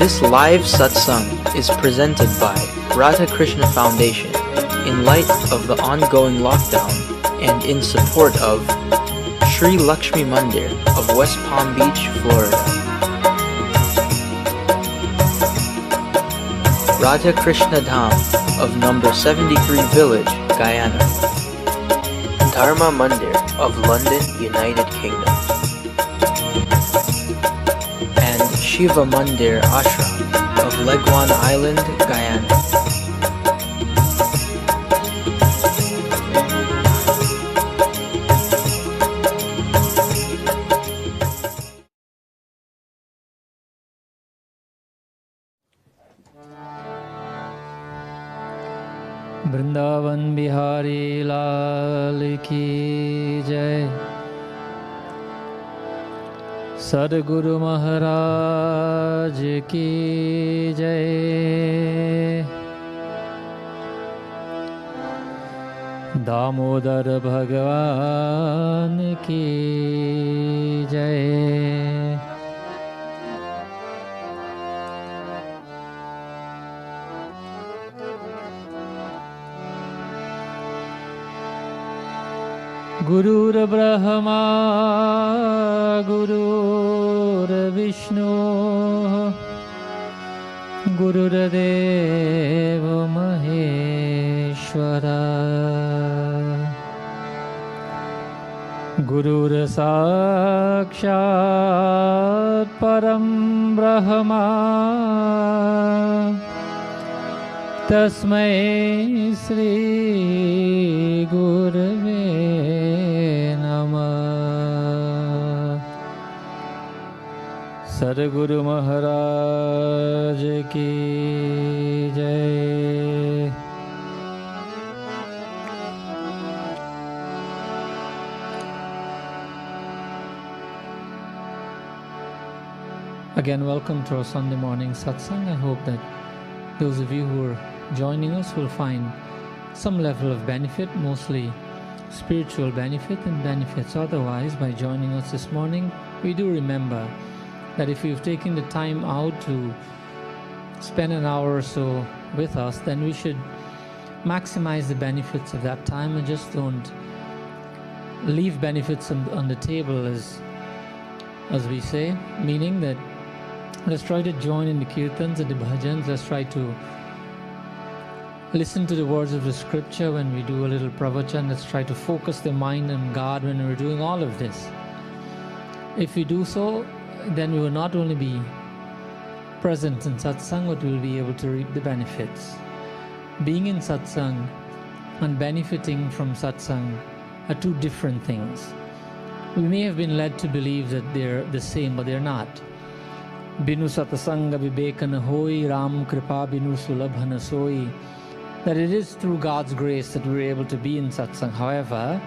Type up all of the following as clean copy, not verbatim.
This live satsang is presented by Radha Krishna Foundation in light of the ongoing lockdown and in support of Sri Lakshmi Mandir of West Palm Beach, Florida. Radha Krishna Dham of number 73 Village, Guyana. Dharma Mandir of London, United Kingdom. And Shiva Mandir Ashram of Leguan Island, Guyana. Vrindavan Bihari लाल की जय। सद्गुरु महाराज की जय। दामोदर भगवान की जय। गुरुर्ब्रह्मा गुरुर्विष्णु गुरुर्देव महेश्वरा गुरुर्साक्षात् परं ब्रह्मा तस्मै श्री गुरवे सद्गुरु महाराज की जय। Again, welcome to our Sunday morning satsang. I hope that those of you who are joining us will find some level of benefit, mostly spiritual benefit and benefits otherwise by joining us this morning. We do remember that if you've taken the time out to spend an hour or so with us, then we should maximize the benefits of that time and just don't leave benefits on the table, as we say, meaning that let's try to join in the kirtans and the bhajans. Let's try to listen to the words of the scripture when we do a little pravachan. Let's try to focus the mind on God when we're doing all of this. If we do so, then we will not only be present in satsang, but we will be able to reap the benefits. Being in satsang and benefiting from satsang are two different things. We may have been led to believe that they're the same, but they're not. Binu satsanga vivekana hoi, ram kripa binu sulabhana soi. That it is through God's grace that we're able to be in satsang. However,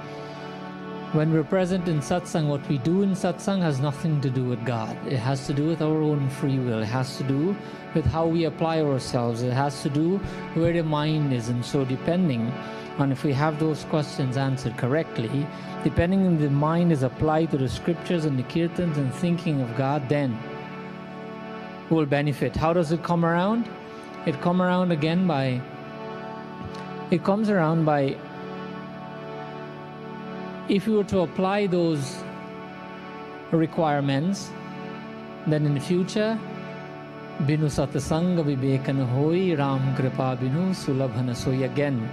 when we're present in satsang, what we do in satsang has nothing to do with God. It has to do with our own free will. It has to do with how we apply ourselves. It has to do where the mind is. And so depending on if we have those questions answered correctly, depending on the mind is applied to the scriptures and the kirtans and thinking of God, then we'll benefit. How does it come around? It comes around by if you were to apply those requirements, then in the future, Binu satsanga vivekana hoi, ram kripa binu sulabhana soi. Again,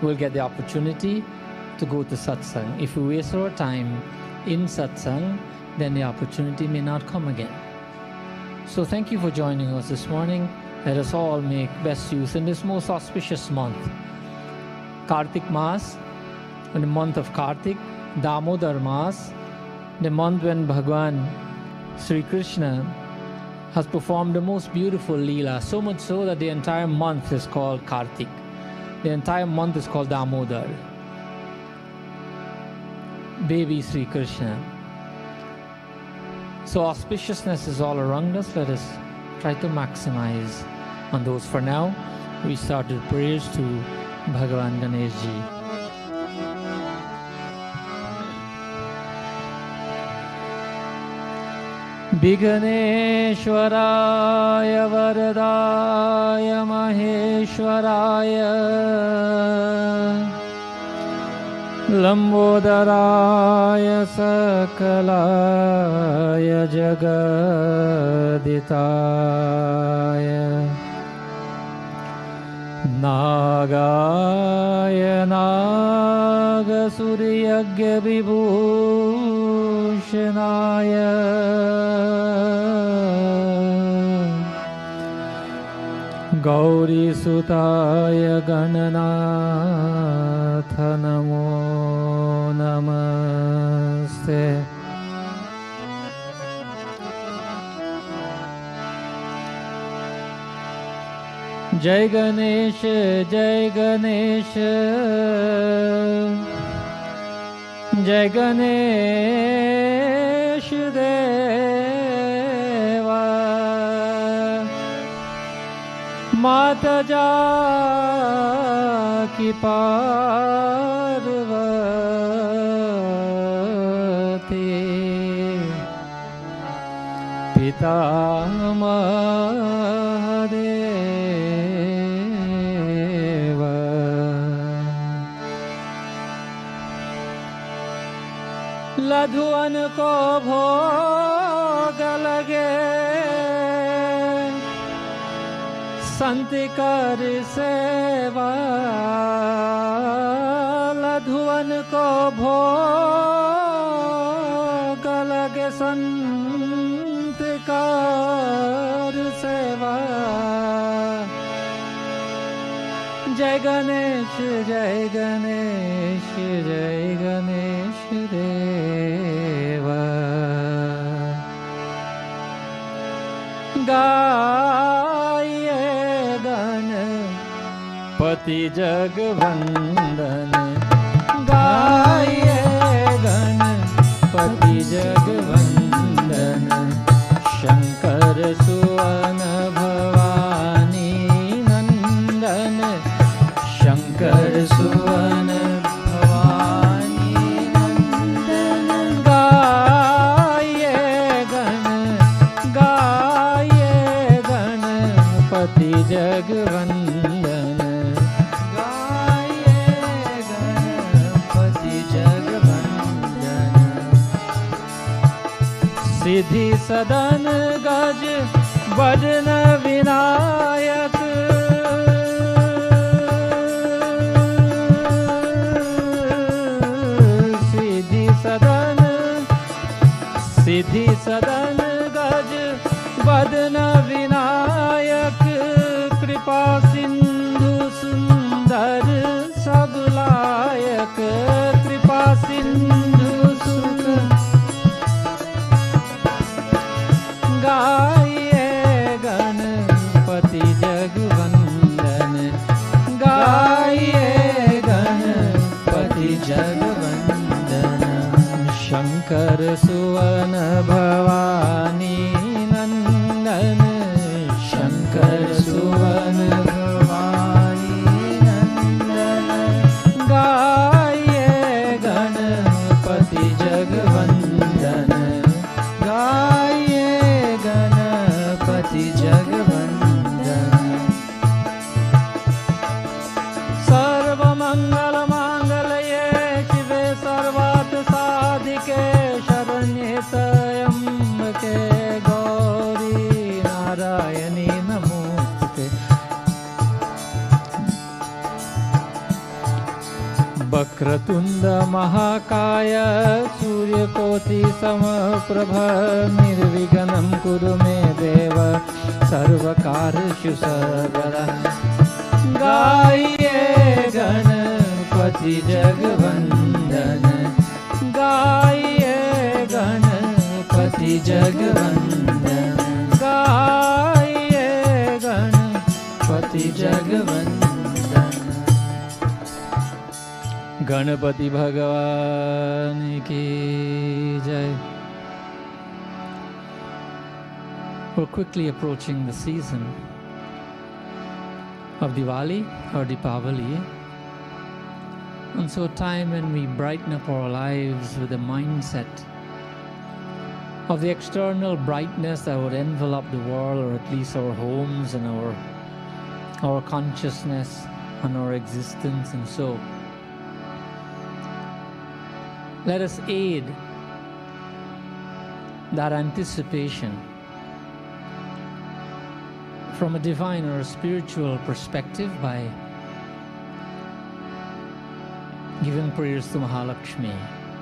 we'll get the opportunity to go to satsang. If we waste our time in satsang, then the opportunity may not come again. So thank you for joining us this morning. Let us all make best use in this most auspicious month, Kartik Maas, in the month of Kartik, Damodar Maas, the month when Bhagwan Sri Krishna has performed the most beautiful Leela, so much so that the entire month is called Kartik. The entire month is called Damodar. Baby Sri Krishna. So auspiciousness is all around us. Let us try to maximize on those. For now, we started prayers to Bhagavan Ganesh Ji. विघ्नेश्वराय वरदाय महेश्वराय लंबोदराय सकलाय जगदिताय नागाय नागसूर्यज्ञविभूषणाय गौरीसुताय गणनाथ नमो नमस्ते। जय गणेश जय गणेश जय गणेश देवा माता जाकी पार्वती पिता महादेव लधुअन को भोग लगे संत कर सेवा लधुअन को भोग लगे संत कर सेवा। जय गणेश जय गणेश जय गणेश देवा गाये गणपति जगवंदन गाये गणपति जगवंदन शंकर सुवन भवानी नंदन शंकर सुवन भवानी नंदन गाये गणपति जगवंदन गाये गणपति जगवंदन सिद्धि सदन गज वदन विनायक सिद्धि सदन गज वदन विनायक कृपा सिंधु सुंदर सब लायक कृपा सिंधु सुख गाये गणपति जगवंदन गाये गणपति जगवंदन शंकर सुवन भवानी नंदन शंकर सुवन भवानी नंदन गाये गणपति जगवंदन गाये गणपति जगवंदन सर्वमंगल मांगल्ये शिवे सर्वार्थ साधिके शरण्ये त्र्यंबके गौरी नारायणी नमोस्तुते। वक्रतुंड महाकाय सूर्यकोटि समप्रभ निर्विघ्नं कुरु मे देव सर्वकार्येषु सर्वदा गाये गणपति जगवंदन गाये गणपति जगवंदन गाये गणपति जगवंदन। गणपति भगवान की जय। We're quickly approaching the season of Diwali or Deepavali, and so a time when we brighten up our lives with a mindset of the external brightness that would envelop the world, or at least our homes and our consciousness and our existence. And so let us aid that anticipation from a divine or a spiritual perspective by giving prayers to Mahalakshmi,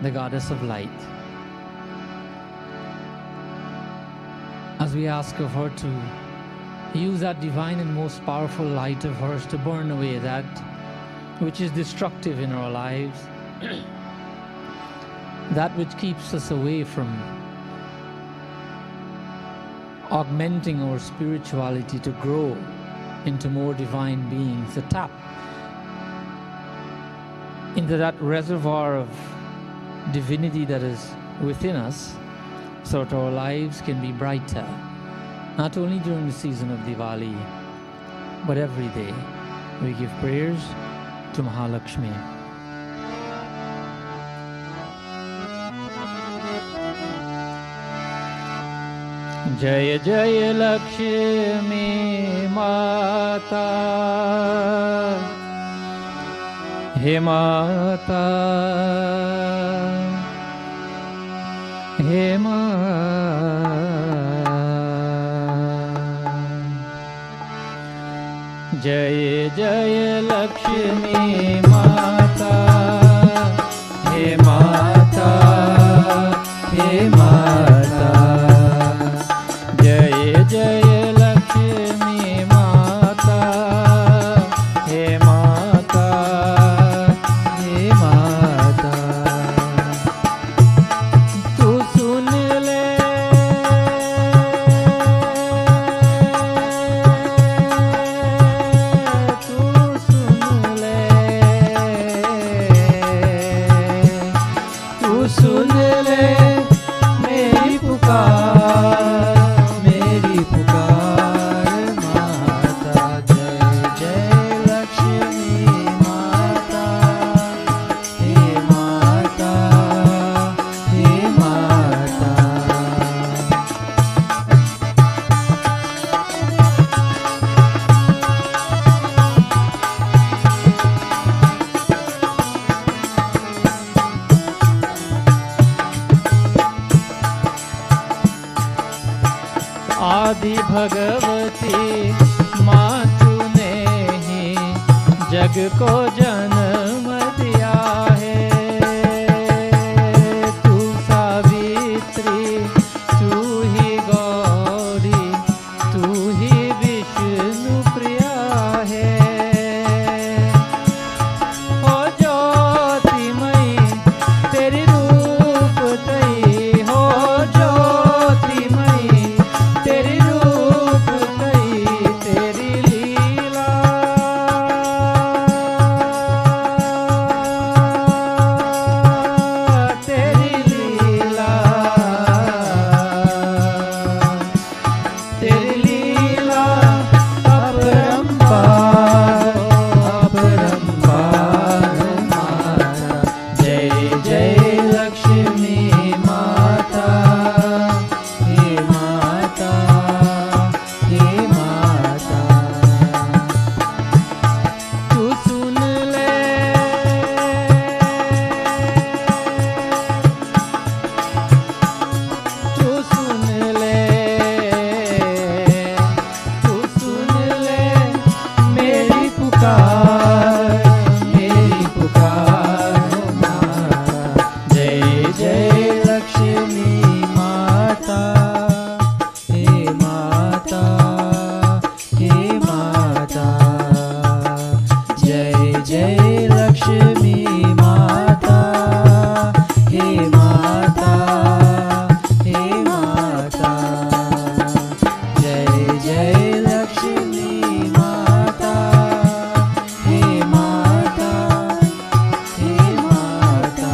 the goddess of light, as we ask of her to use that divine and most powerful light of hers to burn away that which is destructive in our lives, that which keeps us away from augmenting our spirituality to grow into more divine beings, to tap into that reservoir of divinity that is within us, so that our lives can be brighter, not only during the season of Diwali, but every day. We give prayers to Mahalakshmi. Jaya Jaya Lakshmi Mata, He Mata, He Mata. Jaya Jaya Lakshmi Mata, He Mata, He Mata. Jaya Jaya Lakshmi Mata, He Mata, He Mata. Tu sun le, tu sun le, tu sun le meri पुकार, आदि भगवती माँ तूने ही जग को जन्म दिया है। तू सावित्री, तू ही गौरी, तू ही विष्णु प्रिया है। ओ ज्योतिमयी तेरी रूप तई, हो ज्योतिमयी तेरी रूप तई, तेरी लीला, तेरी लीला, तेरी लीला अपरंपार, अपरंपार माता। जय जय लक्ष्मी माता, हे माता, हे माता। तू सुन ले, तू सुन ले, तू सुन ले मेरी पुकार, मेरी पुकार माता। जय जय लक्ष्मी माता, हे माता, हे माता। जय जय लक्ष्मी माता, हे माता, हे माता। जय जय लक्ष्मी माता, हे माता, हे माता।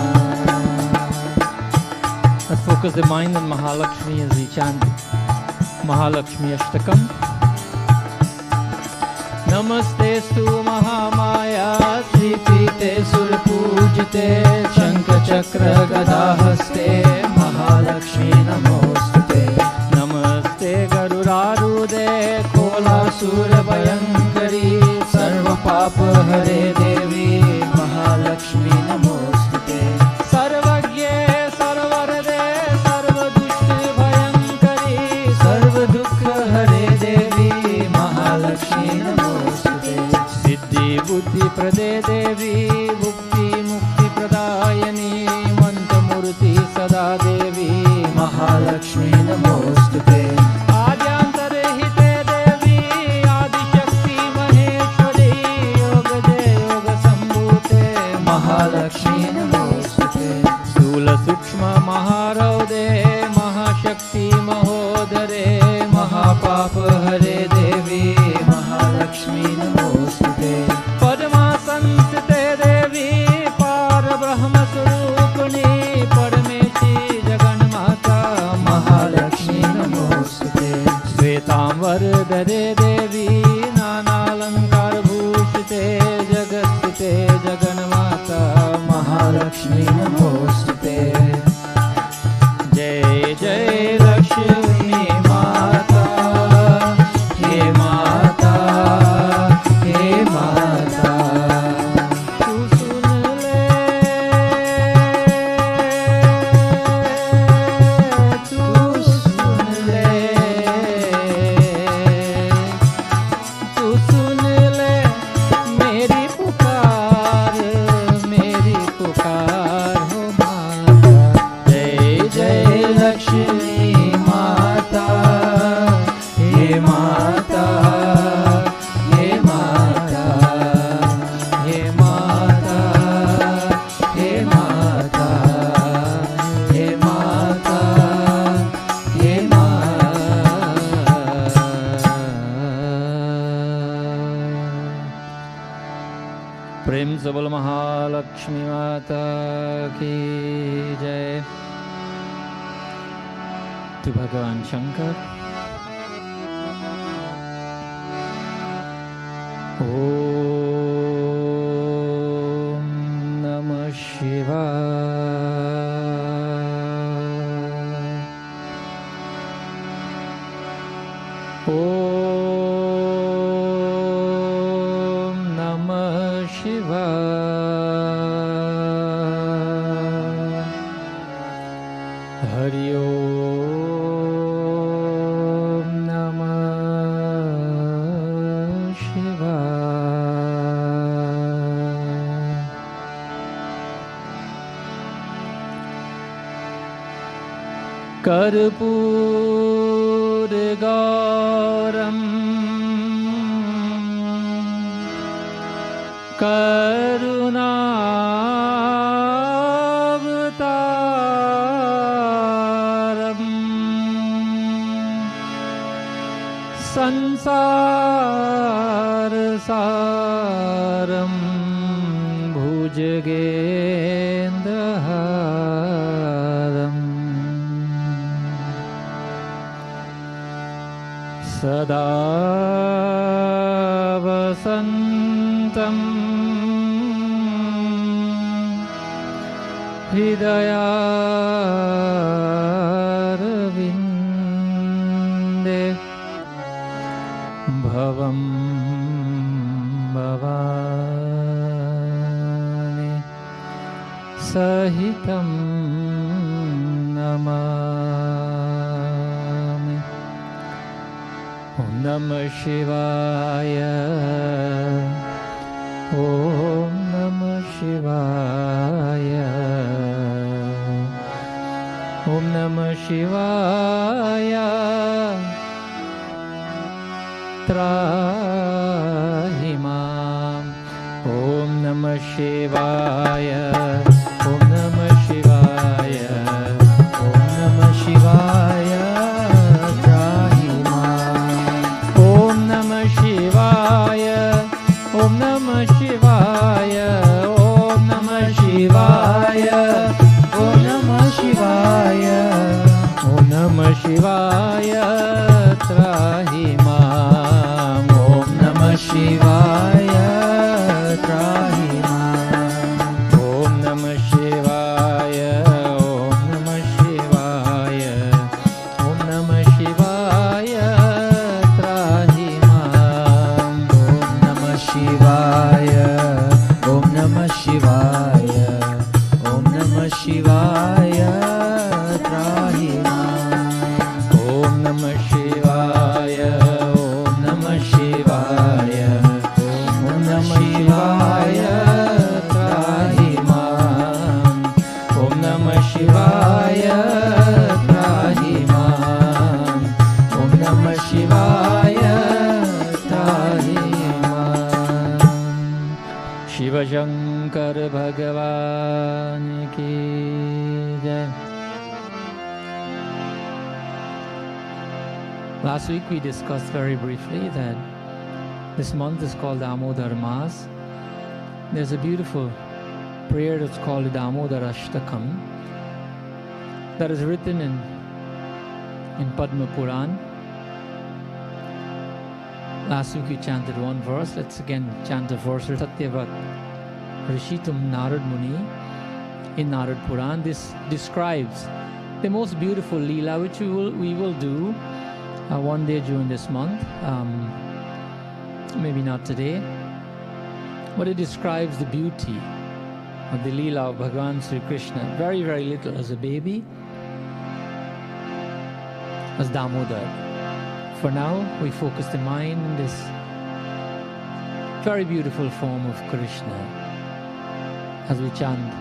Let's focus the mind on Mahalakshmi as we chant Mahalakshmi Ashtakam. नमस्तेस्तु Mahamaya श्रीपीते सुरपूजिते शंख चक्र गदाहस्ते महालक्ष्मी नमोस्तुते। महापाप हरे देवी महालक्ष्मी नमोस्तुते। सर्वज्ञे सर्ववरदे सर्वदुष्ट भयंकरी सर्वदुःख हरे देवी महालक्ष्मी नमोस्तुते। सिद्धि बुद्धि प्रदे देवी मुक्ति मुक्ति प्रदायनी मंत्रमूर्ति सदा देवी महालक्ष्मी नमोस्तुते। आद्यांतरहिते देवी आदिशक्ति महेश्वरी योगदे योग संभूते महालक्ष्मी नमोस्तुते। स्थूल सूक्ष्म महारौदे महाशक्ति महोदरे महापाप हरे देवी महालक्ष्मी नमोस्तुते। पद्मासनस्थिते देवी पार ब्रह्म स्वरूपिणी परमेशी जगन्माता महालक्ष्मी नमोस्तुते। श्वेतांबरधरे देवी नानालंकार भूषिते जगत्स्थिते जगन्माता महालक्ष्मी नमोस्तुते। जय जय लक्ष्मी माता हे माता हे माता तू सुन ले तू सुन ले तू सुन ले मेरी पुकार हो माता। जय जय लक्ष्मी माता हे माता हे माता हे माता हे माता हे माता हे प्रेम से बोल महालक्ष्मी माता की जय। तू भगवान शंकर ओम नमः शिवाय। ओम नमः शिवाय। हरि ओम नमः शिवाय। कर्पूर गौरम करुणावतारम संसार सारम भुजगेन्द्रहारम सदा वसन्तं हृदयारविन्दे भवं भवानि सहितं नमामि। ॐ नमः शिवाय ॐ नमः शिवाय ॐ नमः शिवाय त्राहि माम्। ॐ नमः शिवाय ॐ नमः शिवाय ॐ नमः शिवाय त्राहि माम्। ॐ नमः शिवाय ॐ नमः शिवाय ॐ नमः शिवाय ॐ नमः शिवाय ॐ नमः शिवाय त्राहि माम्। ॐ नमः शिवाय त्राहि माम्। ॐ नमः शिवाय ॐ नमः शिवाय ॐ नमः शिवाय त्राहि माम्। ॐ नमः शिवाय Last week we discussed very briefly that this month is called Damodar Mas. There's a beautiful prayer that's called Damodar Ashtakam that is written in Padma Puran. Last week we chanted one verse. Let's again chant a verse. Satyavat Rishitum Narad Muni in Narad Puran. This describes the most beautiful Leela, which we will do one day during this month. Maybe not today, but it describes the beauty of the Leela of Bhagavan Sri Krishna. Very, very little as a baby, as Damodar. For now, we focus the mind in this very beautiful form of Krishna as we chant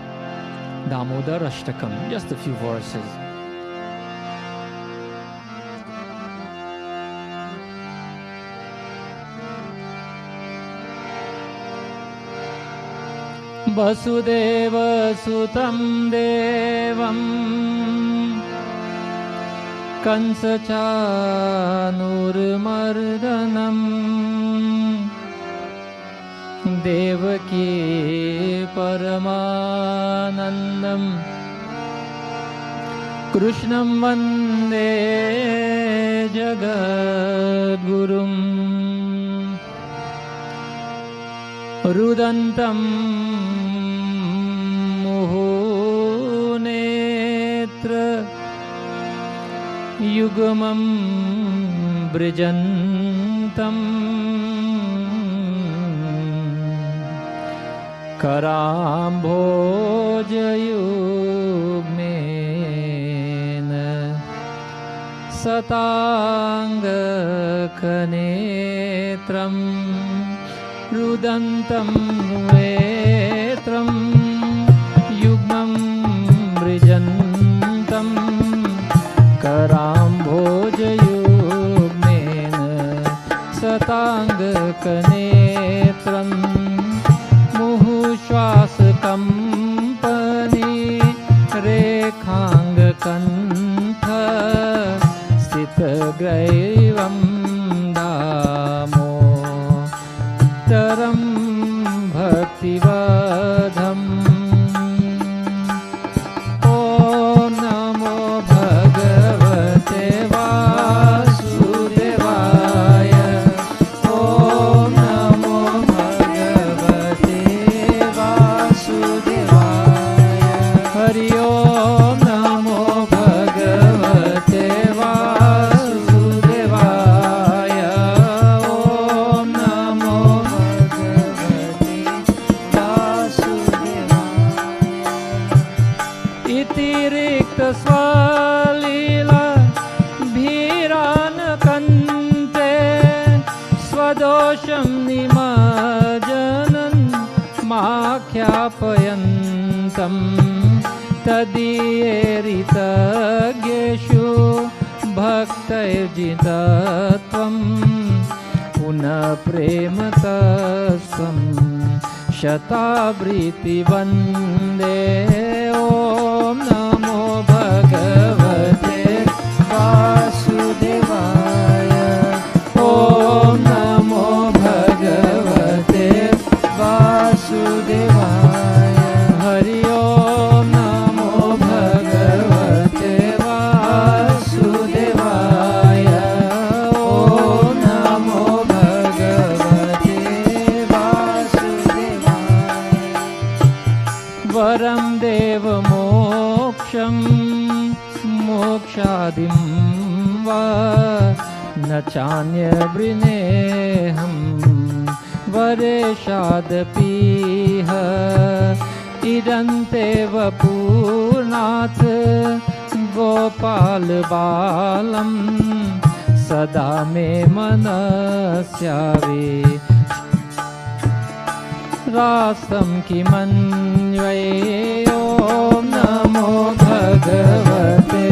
Damodar Ashtakam, just a few verses. Vasudeva Sutam Devam Kansachanurmardanam Devaki Paramanandam Krishnam Vande Jagadgurum Rudantam Muhunetra Yugamam Brijantam Karambhojayugmena Satangkanetram Rudantam Netram Yugmam Brijantam Karambhojayugmena Satangkanetram Muhushwasakampani Rekhangakantha Sitagraivam Damo Taram Bhaktivadham Om Namo Bhagavate Vasudevaya Om Namo Bhagavate Vasudevaya Hari Om Namo Bhagavate Vasudevaya Om Namo Bhagavate Vasudevaya Iti Rikta Svalila Bhiran Kante Svadosham Nimajanan Makhyapayantam Tadieritaggeshu Bhaktairjitatvam Puna Prematasam Shatabriti Vande Om Namo Bhagavate Vasudevaya Om Namo Bhagavate Vasudevaya Hari Om Namo Bhagavate Vasudevaya Om Namo Bhagavate Vasudevaya Varam Deva Moksham Mokshadim Va Nachanya Brineham Vareshadapiha Idante Vapurnath Gopal Balam Sada Me Manasyave Rasam Kimanyvaye Om Namo Bhagavate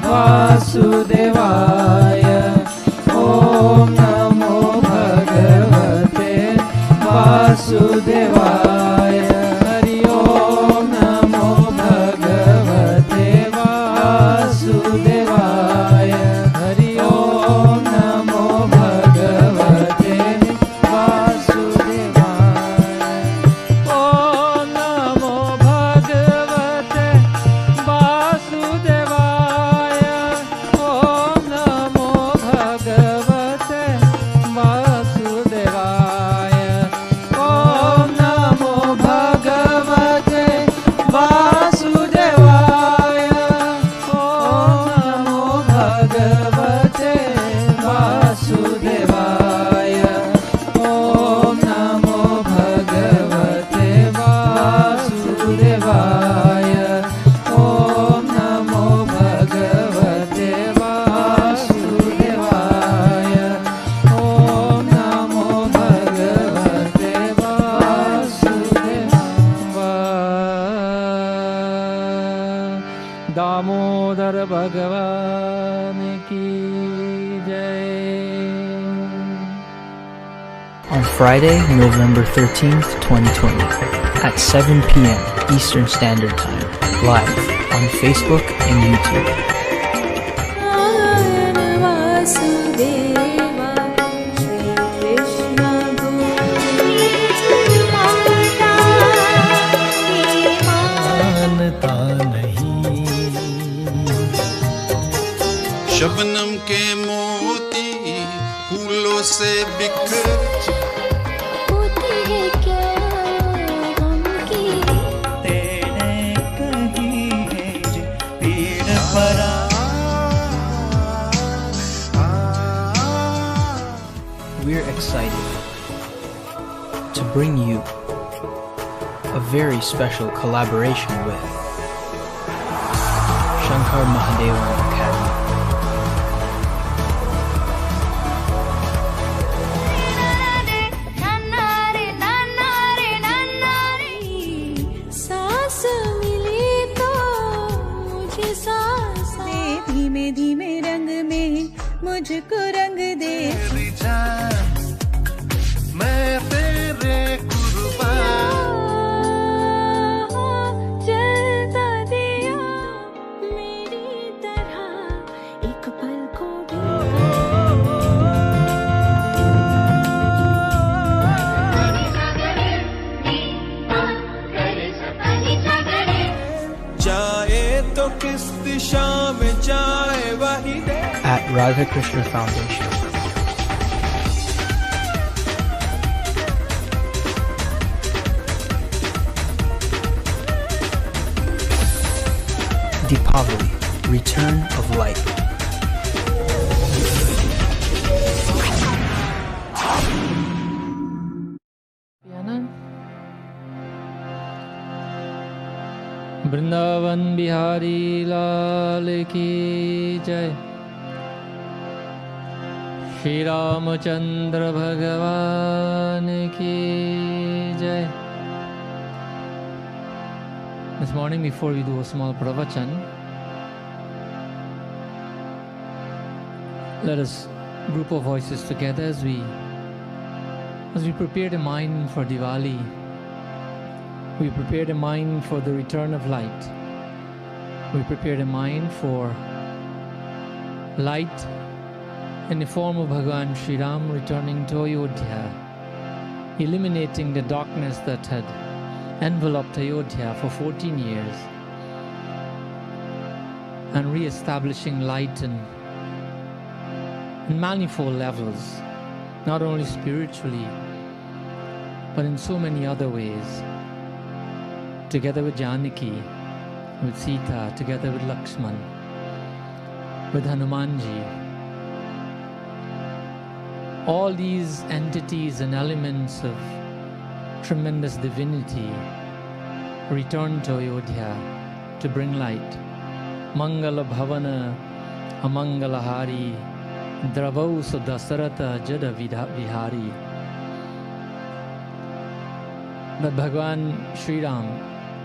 Vasudevaya Om Namo Bhagavate Vasudevaya Hari Om Namo Bhagavate Vasudevaya Hari Om भगवते वासुदेवाय ॐ नमो भगवते वासुदेवाय ॐ नमो भगवते वासुदेवाय ॐ नमो भगवते वासुदेवाय दामोदर भगवान की जय. On Friday, November 13th, 2020, at 7 p.m. Eastern Standard Time, live on Facebook and YouTube. मानता नहीं शबनम के मोती फूलों से बिखर होती है क्या गम की तेरे कहीं है जो पीड़ परा We're excited to bring you a very special collaboration with Shankar Mahadevan Academy. सांस मिली तो मुझे सांस धीमे धीमे रंग में मुझको रंग दे मेरी जान मैं तेरे कुर्बान जलता दिया मेरी तरह एक पल को भी जाए तो किस दिशा में जाए वही दे At Radha Krishna Foundation. Deepavali, Return of Light. Vrindavan Bihari लाल की जय. श्री रामचंद्र भगवान की जय. This morning, before we do a small pravachan, let us group our voices together as we prepare the mind for Diwali. We prepare the mind for the return of light. We prepare the mind for light in the form of Bhagavan Sri Ram returning to Ayodhya, eliminating the darkness that had enveloped Ayodhya for 14 years and re-establishing light in manifold levels, not only spiritually, but in so many other ways. Together with Janaki, with Sita, together with Lakshman, with Hanumanji. All these entities and elements of tremendous divinity return to Ayodhya to bring light. Mangala Bhavana Amangala Hari Dravau Sudasarata Jada Vihari. But Bhagavan Sri Ram,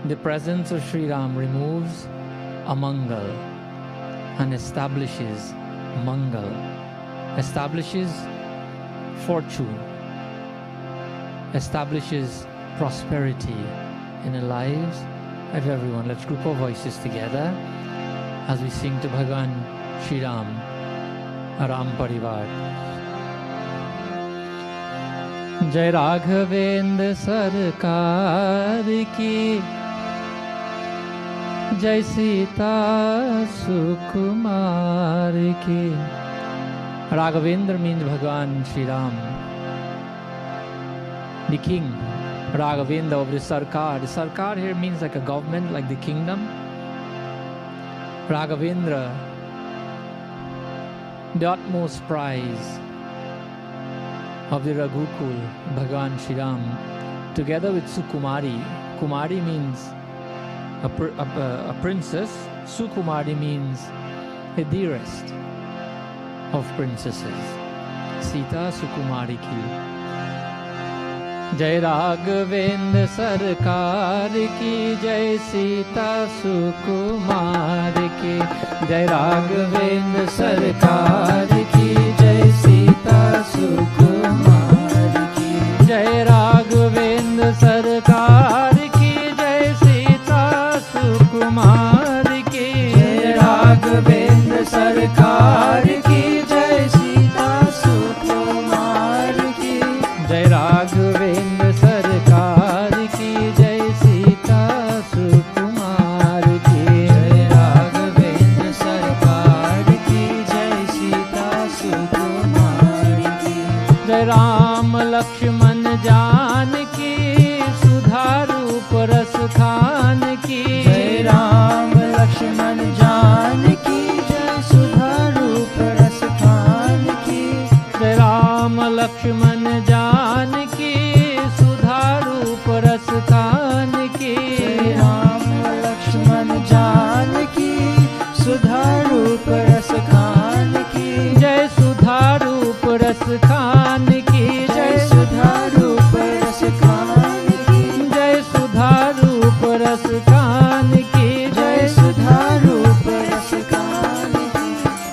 the presence of Sri Ram removes amangal and establishes mangal, establishes fortune, establishes prosperity in the lives of everyone. Let's group our voices together as we sing to Bhagavan Sri Ram, Ram Parivar. जय राघवेंद्र सरकार की, जय सीता सुकुमार की. Raghavendra means Bhagavan Sri Ram, the king. Raghavendra of the Sarkar. The Sarkar here means like a government, like the kingdom. Raghavendra the utmost prize of the Raghukul, Bhagavan Shri Ram, together with Sukumari. Kumari means a princess. Sukumari means a dearest of princesses. Sita Sukumari ki. Jai Raghavendra Sarkar ki, Jai Sita Sukumar ki. Jai Raghavendra Sarkar ki, Jai Sita Sukumar ki. Jai Raghavendra Sarkar ki, Jai Sita Sukumar ki. Jai Raghavendra Sarkar ki, Jai Sita Sukumar ki. Jai Raghavendra Sarkar ki, Jai Sita Sukumar ki. Jai Raghavendra Sarkar ki, Jai Sita Sukumar ki. Jai Ram Lakshman Janki, Sudha Roop Ras Khan ki. Jai Ram Lakshman Janki, Jai Sudha Roop Ras Khan ki. Jai Ram Lakshman Janki, Sudha Roop Ras Khan ki. Jai Ram Lakshman Janki, Sudha Roop Ras Khan ki. Jai Sudha Roop Ras Khan ki. Jai Sudha Roop Ras Khan ki. Jai Sudha Roop Ras Khan ki. Jai Sudha Roop Ras Khan ki.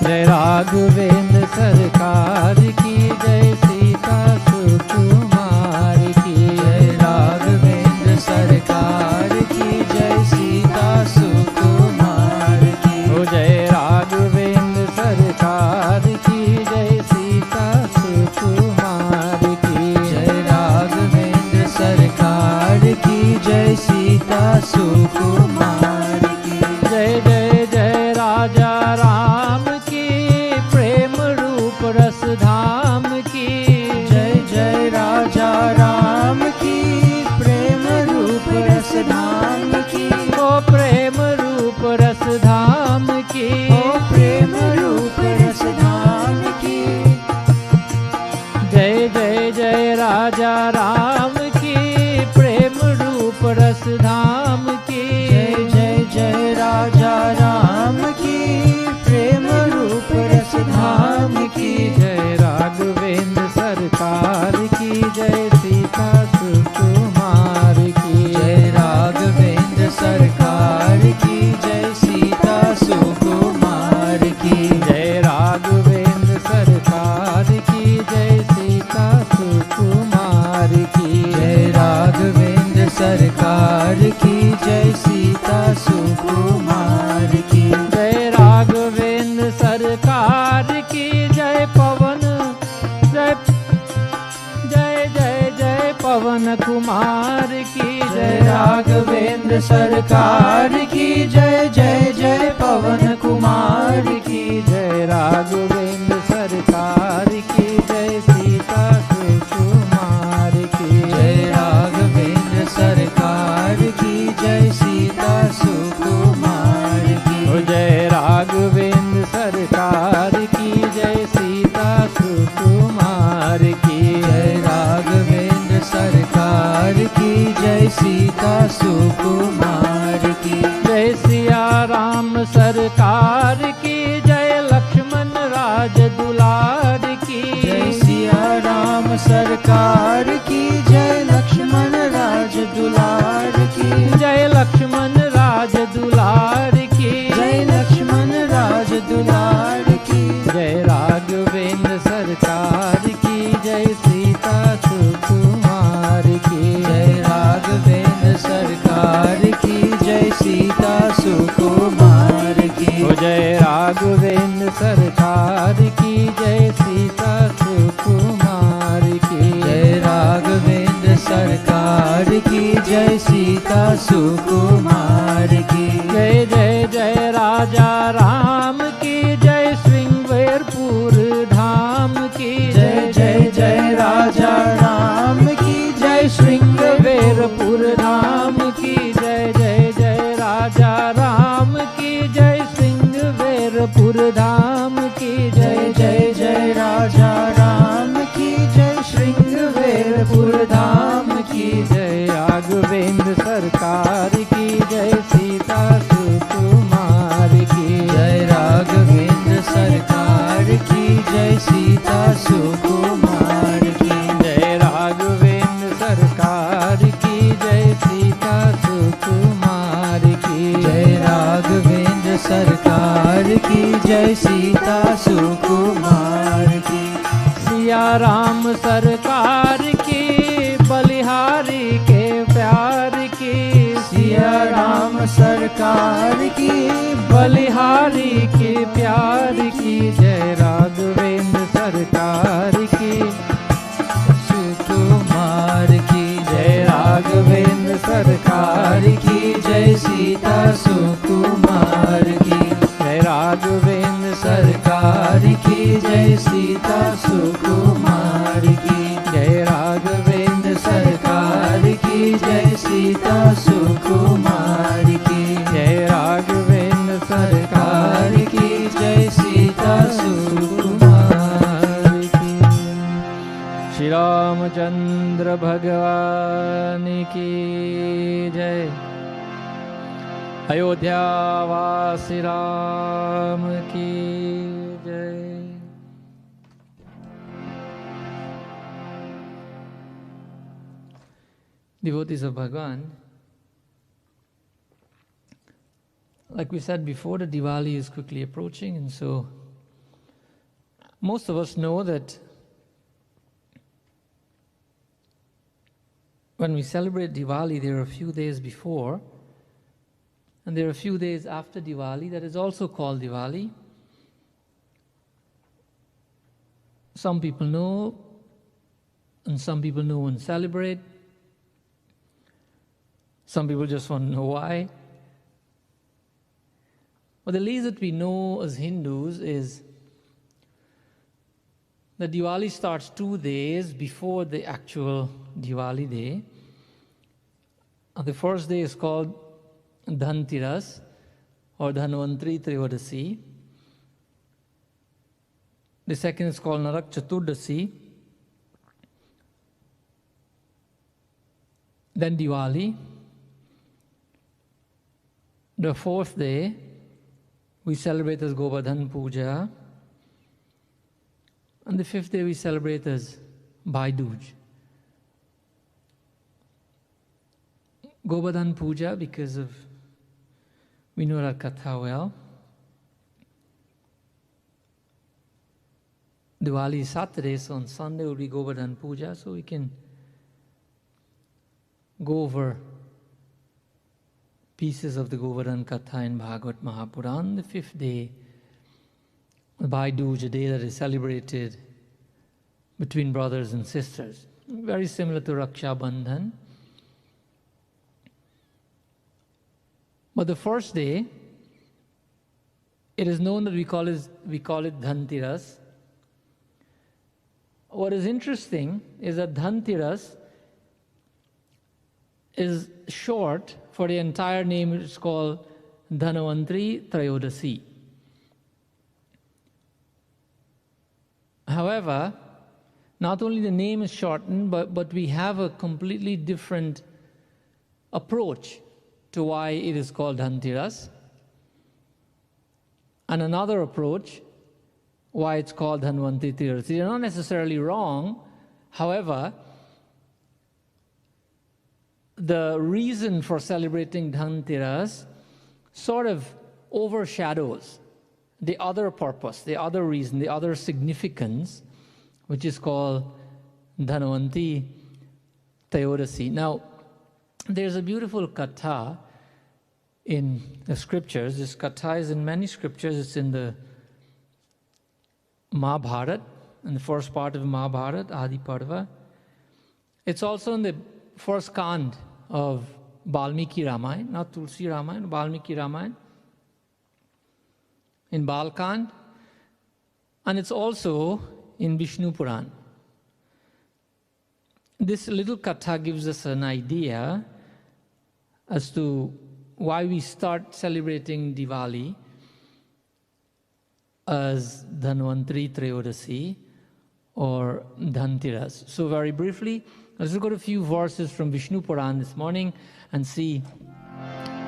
Jai Raghavendra Sarkar ki, Jai Sita Sukumar ki. Jai Raghavendra Sarkar ki, Jai Sita Sukumar ki. Oh Jai Raghavendra Sarkar ki, Jai Sita Sukumar ki. Jai Raghavendra Sarkar ki, Jai Sita Sukumar ki. Jai Jai Jai Raja Ram ki, Prem Roop Ras Dham ki. Jai Jai Raja Ram ki, Prem Roop Ras Dham ki. Oh Prem Roop Ras Dham ki. Oh Prem Roop Ras Dham ki. Jai Jai Jai Raja Ram ki, Prem Roop Ras Dham ki. Jai Jai Jai Raja Ram ki, Prem Roop Ras Dham ki. Jai Raghavendra Sarkar ki, Jai Sita Sukumar ki. Jai Raghavendra Sarkar ki, Jai Sita Sukumar ki. Jai Raghavendra Sarkar ki, Jai Sita Sukumar ki. Jai Raghavendra Sarkar ki, Jai Sita Sukumar ki. Jai Raghavendra Sarkar ki, Jai Pavan Jai Jai Jai Jai Pavan Kumar ki. Jai Raghavendra Sarkar ki, Jai Jai Jai Pavan Kumar ki. Jai Raghavendra Sarkar ki, Jai Sita Sukumar ki. Jai Raghavendra Sarkar ki, Jai Sita Sukumar ki. Oh Jai Raghavendra Sarkar ki, Jai Sita Sukumar ki. Jai Raghavendra Sarkar ki, Jai Sita Sukumar ki. Jai Siya Ram Sarkar ki, Jai Lakshman Raj Dular ki. Jai Siya Ram Sarkar ki, Jai Lakshman Raj Dular ki. Jai Lakshman Raj Dular ki. Jai Lakshman Raj Dular ki. Jai Raghavendra Sarkar ki, Jai Sita Sukumar ki. Jai Raghavendra Sarkar ki, Jai Sita Sukumar ki. Oh Jai Raghavendra Sarkar ki, Jai Sita Sukumar ki. Jai Raghavendra Sarkar ki, Jai Sita Sukumar ki. Jai Jai Jai Raja Ram ki, Jai Sringverpur Dham ki. Jai Jai Jai Raja Ram ki, Jai Sringverpur Dham ki. Jai Jai Jai Raja Ram ki, Jai Sringverpur Dham ki. Jai Jai जय सीता सुकुमार की। सिया राम सरकार की, बलिहारी के प्यार की। सिया राम सरकार की, बलिहारी के प्यार की। जय राघवेंद्र सरकार की, सुकुमार की। जय राघवेंद्र सरकार की। जय सीता सुकुमार की। जय राघवेंद्र सरकार की जय सीता सुकुमार की। जय राघवेंद्र सरकार की जय सीता सुकुमार की। जय राघवेंद्र सरकार की जय सीता सुकुमार की। श्री रामचंद्र भगवान की जय। अयोध्या वासी राम की जय। Devotees of Bhagavan, like we said before, the Diwali is quickly approaching, and so most of us know that when we celebrate Diwali, there are a few days before, and there are a few days after Diwali that is also called Diwali. Some people know, and some people know and celebrate. Some people just want to know why. But the least that we know as Hindus is that Diwali starts 2 days before the actual Diwali day. The first day is called Dhanteras or Dhanvantri Triyodasi. The second is called Narak Chaturdasi. Then Diwali. The fourth day we celebrate as Govardhan Puja. And the fifth day we celebrate as Bhai Dooj. Govardhan Puja because of, we know our Katha well. Diwali is Saturday, so on Sunday will be Govardhan Puja, so we can go over pieces of the Govardhan Katha in Bhagavad Mahapuran. The fifth day, the Bhai Dooj, a day that is celebrated between brothers and sisters. Very similar to Raksha Bandhan. But the first day, it is known that we call it Dhanteras. What is interesting is that Dhanteras is short for the entire name. It's called Dhanvantri Trayodasi. However, not only the name is shortened, but we have a completely different approach to why it is called Dhanteras, and another approach why it's called Dhanvantri Trayodasi. They're not necessarily wrong. However, the reason for celebrating Dhanteras sort of overshadows the other purpose, the other reason, the other significance, which is called Dhanvantri Trayodasi. Now, there's a beautiful katha in the scriptures. This katha is in many scriptures. It's in the Mahabharata, in the first part of Mahabharata, Adi Parva. It's also in the first kand of Valmiki Ramayana, not Tulsi Ramayana, Valmiki Ramayana, in Balkand, and it's also in Vishnu Puran. This little katha gives us an idea as to why we start celebrating Diwali as Dhanvantri Trayodasi or Dhanteras. So very briefly, let's look at a few verses from Vishnu Puran this morning and see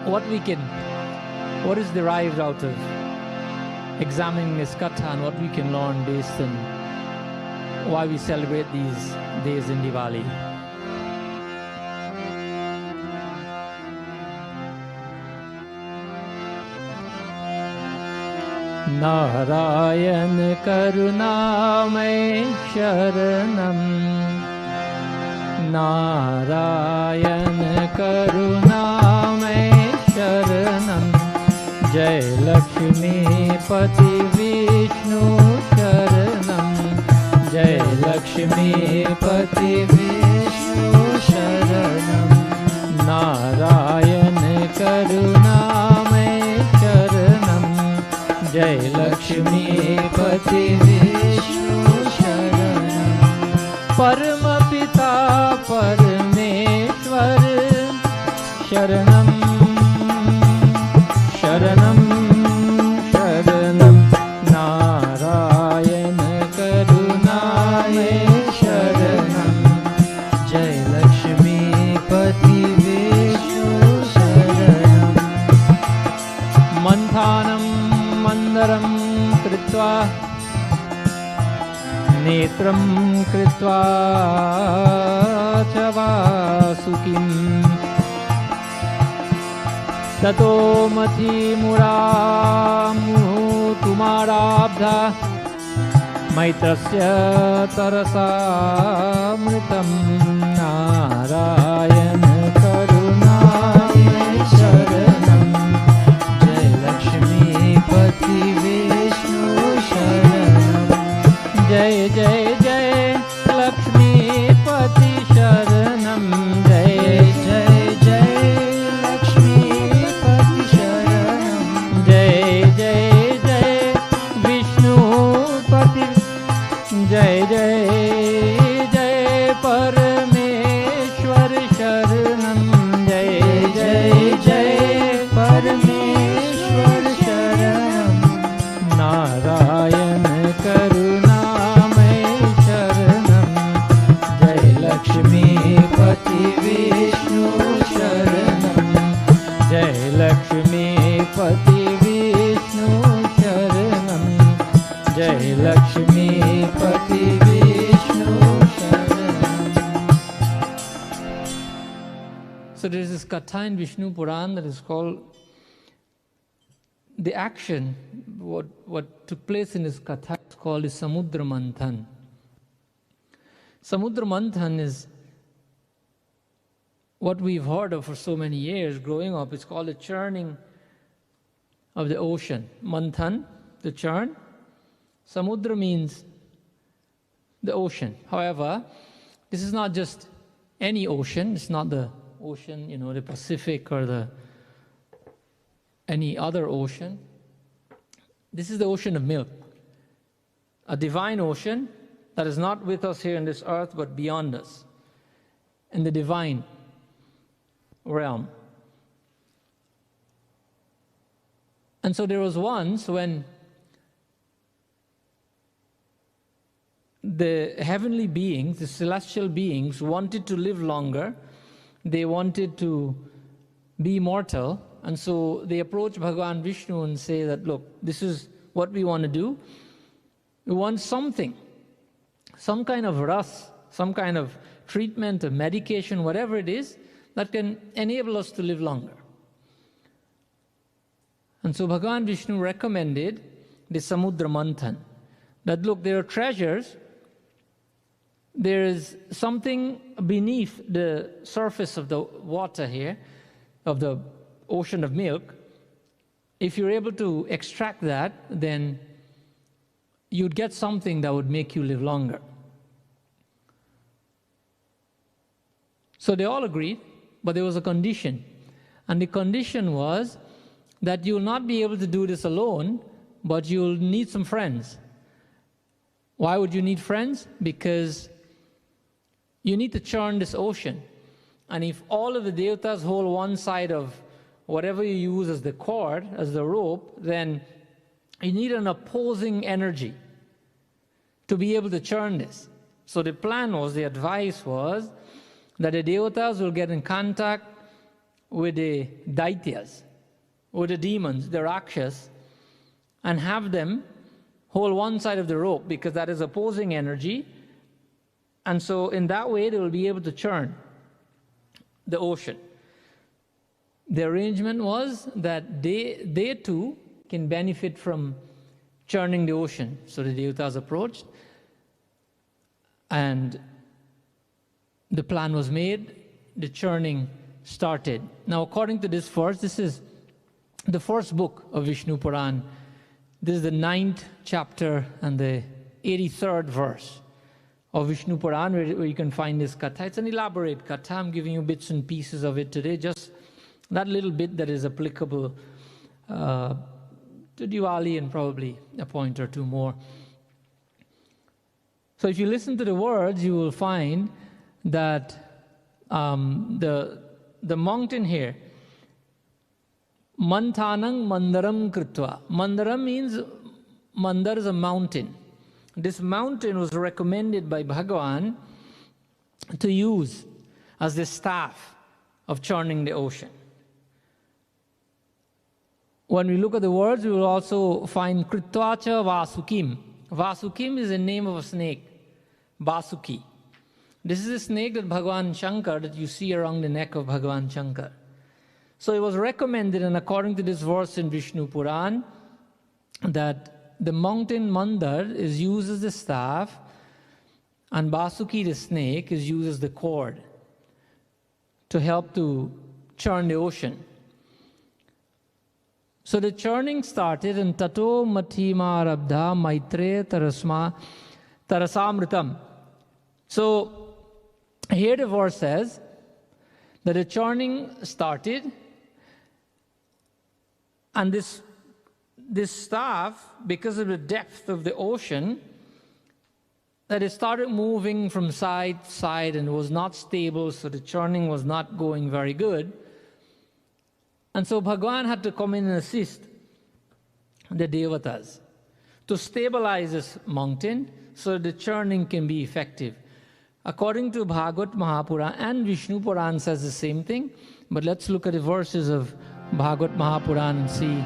what is derived out of examining this katha and what we can learn based on why we celebrate these days in Diwali. Narayan करुणामय शरणं नारायण करुणामय शरणं जय लक्ष्मीपति विष्णु शरणं जय लक्ष्मीपति विष्णु शरणं नारायण करुणामय शरणं जय लक्ष्मीपति विष्णु शरणं परमपिता परमेश्वर शरणं शरणं शरणं नारायण करुणामय शरणं जय लक्ष्मीपति विष्णु शरणं मन्थानं मन्दरं कृत्वा नेत्रं कृत्वा च वासुकिम् ततो मथीमुरामुहुतुमाराब्धा मैत्रस्य तरसामृतं नारायण करुणामय शरणं जय लक्ष्मीपति विष्णु शरणं जय जय जय लक्ष्मीपति शरणं जय जय जय लक्ष्मीपति शरणं जय जय जय विष्णुपति जय जय जय परमेश्वर शरणं जय जय जय परमेश्वर शरणं नारायण करुणामय शरणं जय लक्ष्मीपति विष्णु शरणं जय लक्ष्मीपति विष्णु शरणं जय लक्ष्मीपति विष्णु शरणं. So there is this katha in Vishnu Puran that is called the action, what took place in this katha is called is Samudra Manthan. Samudra Manthan is what we've heard of for so many years growing up. It's called the churning of the ocean. Manthan, the churn. Samudra means the ocean. However, this is not just any ocean. It's not the ocean, the Pacific or any other ocean. This is the ocean of milk, a divine ocean that is not with us here in this earth but beyond us, in the divine realm. And so there was once when the heavenly beings, the celestial beings, wanted to live longer. They wanted to be immortal. And so they approach Bhagavan Vishnu and say that, look, this is what we want to do. We want something, some kind of ras, some kind of treatment or medication, whatever it is, that can enable us to live longer. And so Bhagavan Vishnu recommended the Samudra Manthan, that look, there are treasures, there is something beneath the surface of the water here, of the ocean of milk. If you're able to extract that, then you'd get something that would make you live longer. So they all agreed, but there was a condition. And the condition was that you'll not be able to do this alone, but you'll need some friends. Why would you need friends? Because you need to churn this ocean. And if all of the devatas hold one side of whatever you use as the cord, as the rope, then you need an opposing energy to be able to churn this. So the plan was, the advice was, that the devatas will get in contact with the daityas, with the demons, the rakshas, and have them hold one side of the rope, because that is opposing energy. And so in that way, they will be able to churn the ocean. The arrangement was that they too can benefit from churning the ocean. So the devatas approached, and the plan was made, the churning started. Now, according to this verse, this is the first book of Vishnu Puran. This is the 9th chapter and the 83rd verse of Vishnu Puran, where you can find this katha. It's an elaborate katha. I'm giving you bits and pieces of it today, just that little bit that is applicable to Diwali and probably a point or two more. So if you listen to the words, you will find that the mountain here, Manthanang Mandaram Kritva. Mandaram means, Mandar is a mountain. This mountain was recommended by Bhagavan to use as the staff of churning the ocean. When we look at the words, we will also find Kritvacha Vasukim. Vasukim is the name of a snake, Vasuki. This is a snake that Bhagavan Shankar, that you see around the neck of Bhagavan Shankar. So it was recommended, and according to this verse in Vishnu Puran, that the mountain Mandar is used as the staff, and Vasuki, the snake, is used as the cord to help to churn the ocean. So the churning started, and Tato Mathima Rabdha Maitre Tarasamritam. So here the verse says that the churning started, and this staff, because of the depth of the ocean, that it started moving from side to side and was not stable, so the churning was not going very good. And so Bhagavan had to come in and assist the devatas to stabilize this mountain so the churning can be effective. According to Bhagavad Mahapuran, and Vishnu Puran says the same thing, but let's look at the verses of Bhagavad Mahapuran and see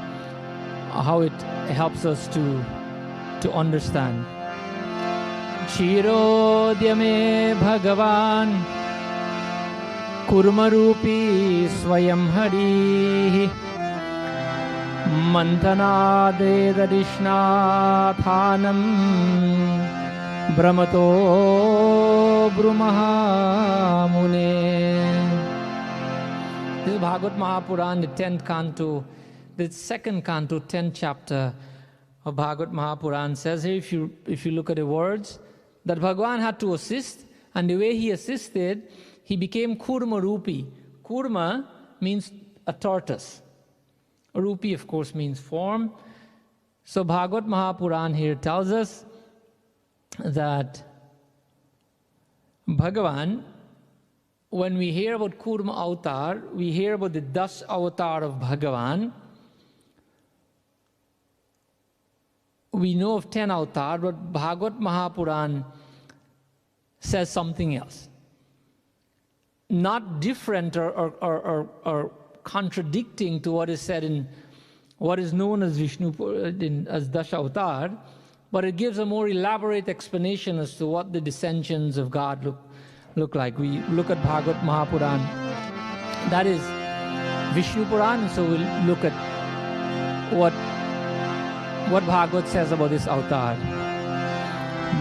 how it helps us to understand. Kshirodyame Bhagavan Kurmarupi Swayam Hari Manthanade Darishna Thanam Brahmato Brumaha Mune. This is Bhagavad Mahapuran, the 10th canto, the 2nd canto, 10th chapter of Bhagavad Mahapuran says here, if you look at the words, that Bhagavan had to assist, and the way he assisted, he became Kurma Rupi. Kurma means a tortoise. Rupi, of course, means form. So Bhagavad Mahapuran here tells us that Bhagavan, when we hear about Kurma Avatar, we hear about the 10 avatar of Bhagavan. We know of 10 avatar, but Bhagavad Mahapuran says something else. Not different or contradicting to what is said in what is known as Vishnu as Dasha Avatar, but it gives a more elaborate explanation as to what the descensions of God look like. We look at Bhagavad Mahapuran. That is Vishnu Puran, so we'll look at what Bhagavad says about this avatar.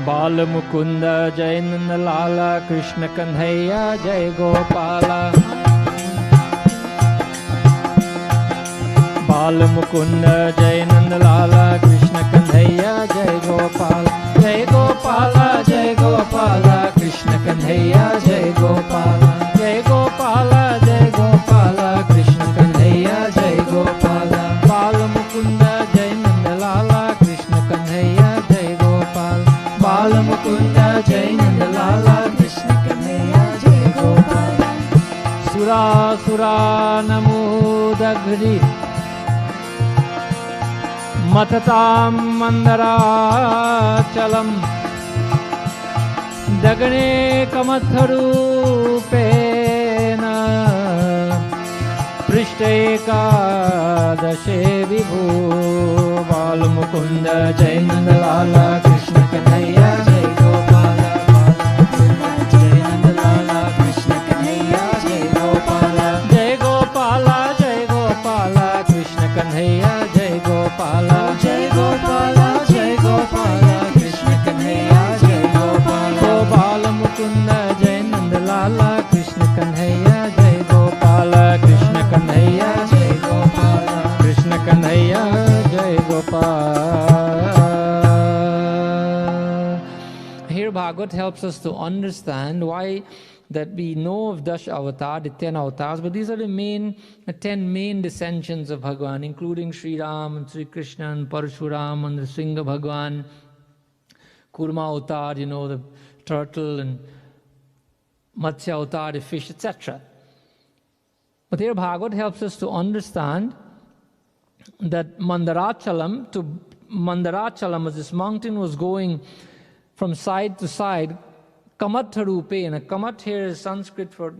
Bala Mukunda Jai Nanda Lala Krishna Kanhaiya Jai Gopala. Bala Mukunda Jai Nanda Lala Krishna Kanhaiya Jai Gopala. Jai Gopala Jai Gopala Krishna Kanhaiya Jai Gopala. Jai Gopala Jai Gopala Krishna Kanhaiya Jai Gopala. Bala Mukunda Jai Nanda Lala Krishna Kanhaiya Jai Gopala. Bala Mukunda Jai Nanda Lala Krishna Kanhaiya Jai Gopala. Sura Sura Namudagri Matatam Mandarachalam Dagane Kamatharupena Prishteka Dashe Vibhu. Bala Mukunda Jai Nanda Lala Krishna Kanhaiya Jai Gopala. Jai Nanda Lala Krishna Kanhaiya Jai Gopala. Jai Gopala Jai Gopala Krishna Kanhaiya Jai Gopala. Jai Gopala Jai Bhagavad helps us to understand why that we know of Dash Avatar, the 10 avatars, but these are the 10 main descensions of Bhagavan, including Sri Ram and Sri Krishna and Parshuram and the Singha Bhagavan, Kurma Avatar, the turtle, and Matsya Avatar, the fish, etc. But here Bhagavad helps us to understand that Mandarachalam, as this mountain was going from side to side, Kamatharupe, and a kamat here is Sanskrit for,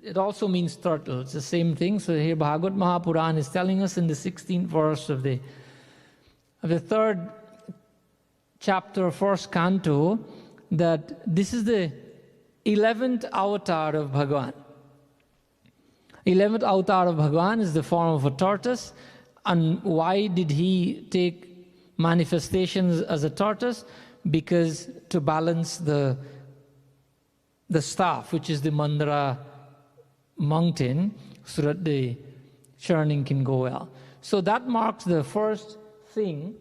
it also means turtle. It's the same thing. So here Bhagavad Mahapuran is telling us in the 16th verse of the 3rd chapter, 1st canto, that this is the 11th avatar of Bhagavan. 11th avatar of Bhagavan is the form of a tortoise. And why did he take manifestations as a tortoise? Because to balance the staff, which is the Mandara mountain, so that the churning can go well. So that marks the first thing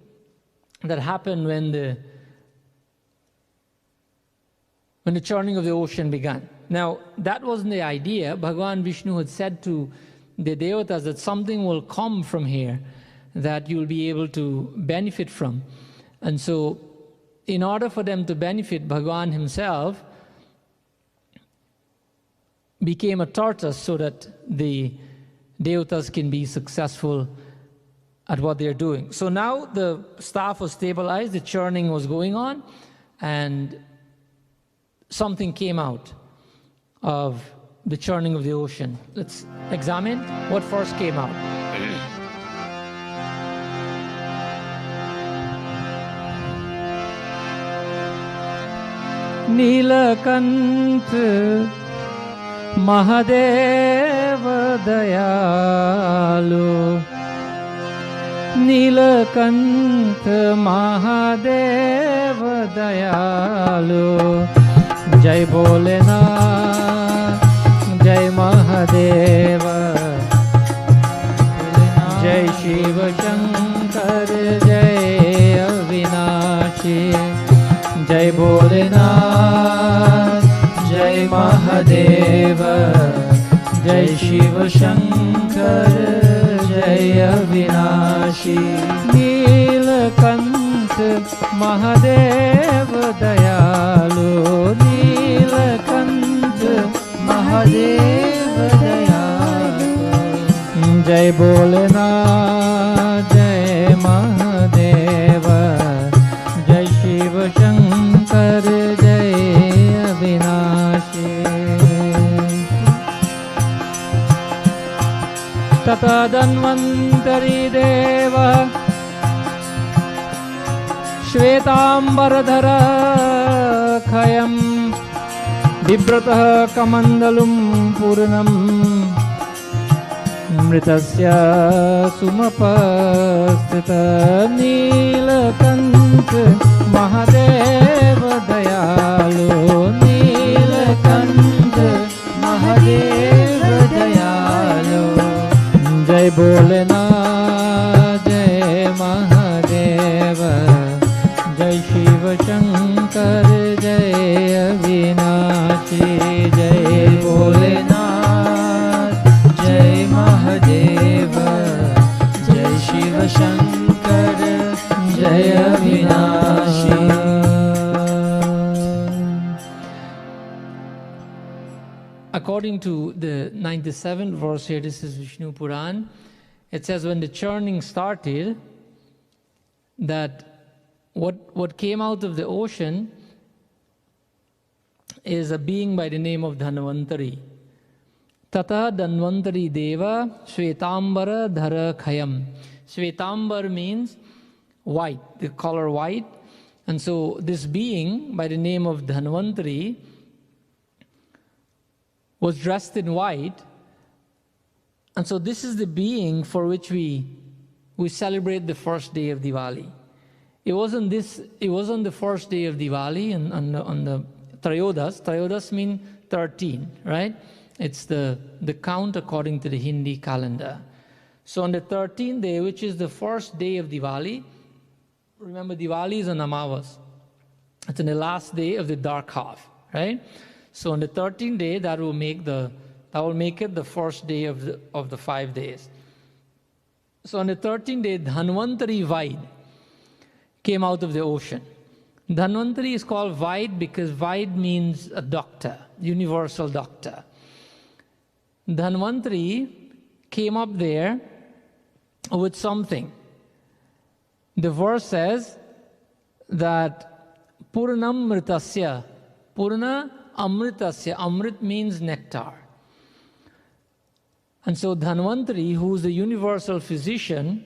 that happened when the churning of the ocean began. Now, that wasn't the idea. Bhagavan Vishnu had said to the Devatas that something will come from here that you'll be able to benefit from. And so, in order for them to benefit, Bhagavan himself became a tortoise so that the Devatas can be successful at what they're doing. So now the staff was stabilized, the churning was going on, and something came out of the churning of the ocean. Let's examine what first came out. Nilakantha Mahadeva Dayalu Nilakantha Mahadeva Dayalu Jai Bholenath Jai Mahadeva Jai Shiva Shankar Jai Avinashi Jai Bholenath Jai Mahadeva Jai Shiva Shankar Jai Avinashi Nilakantha Mahadeva Dayalu Nilakantha Mahadeva Dayalu Jai Bholenath Jai Mahadeva Jai Shiva Shankar Jai Avinashi Tata Dhanvantari Deva Shvetambaradhara Khayam Vibratah Kamandalum Purnam Mritasya Sumapastita Nilakantha Mahadeva Dayalu Nilakantha Mahadeva Dayalu Jai Bholenath Jai Mahadeva Jai Shiva Shankar Jai Avinashi Jai Bholenath Jai Mahadeva Jai Shiva Shankar Jai Avinashi. According to the 97th verse here, this is Vishnu Puran, it says when the churning started, that what came out of the ocean is a being by the name of Dhanvantari. Tata Dhanvantari Deva Shvetambara Dhara Khayam. Shvetambar means white, the color white. And so this being by the name of Dhanvantari was dressed in white. And so this is the being for which we celebrate the first day of Diwali. It wasn't the first day of Diwali on the Trayodas. Trayodas mean 13, right? It's the count according to the Hindi calendar. So on the 13th day, which is the first day of Diwali, remember Diwali is on Amavas. It's on the last day of the dark half, right? So on the 13th day, that will make it the first day of the 5 days. So on the 13th day, Dhanvantari Vaid came out of the ocean. Dhanvantari is called Vaid because Vaid means a doctor, universal doctor. Dhanvantari came up there with something. The verse says that Purnam Mritasya, Purna Amritasya, Amrit means nectar. And so Dhanvantari, who is the universal physician,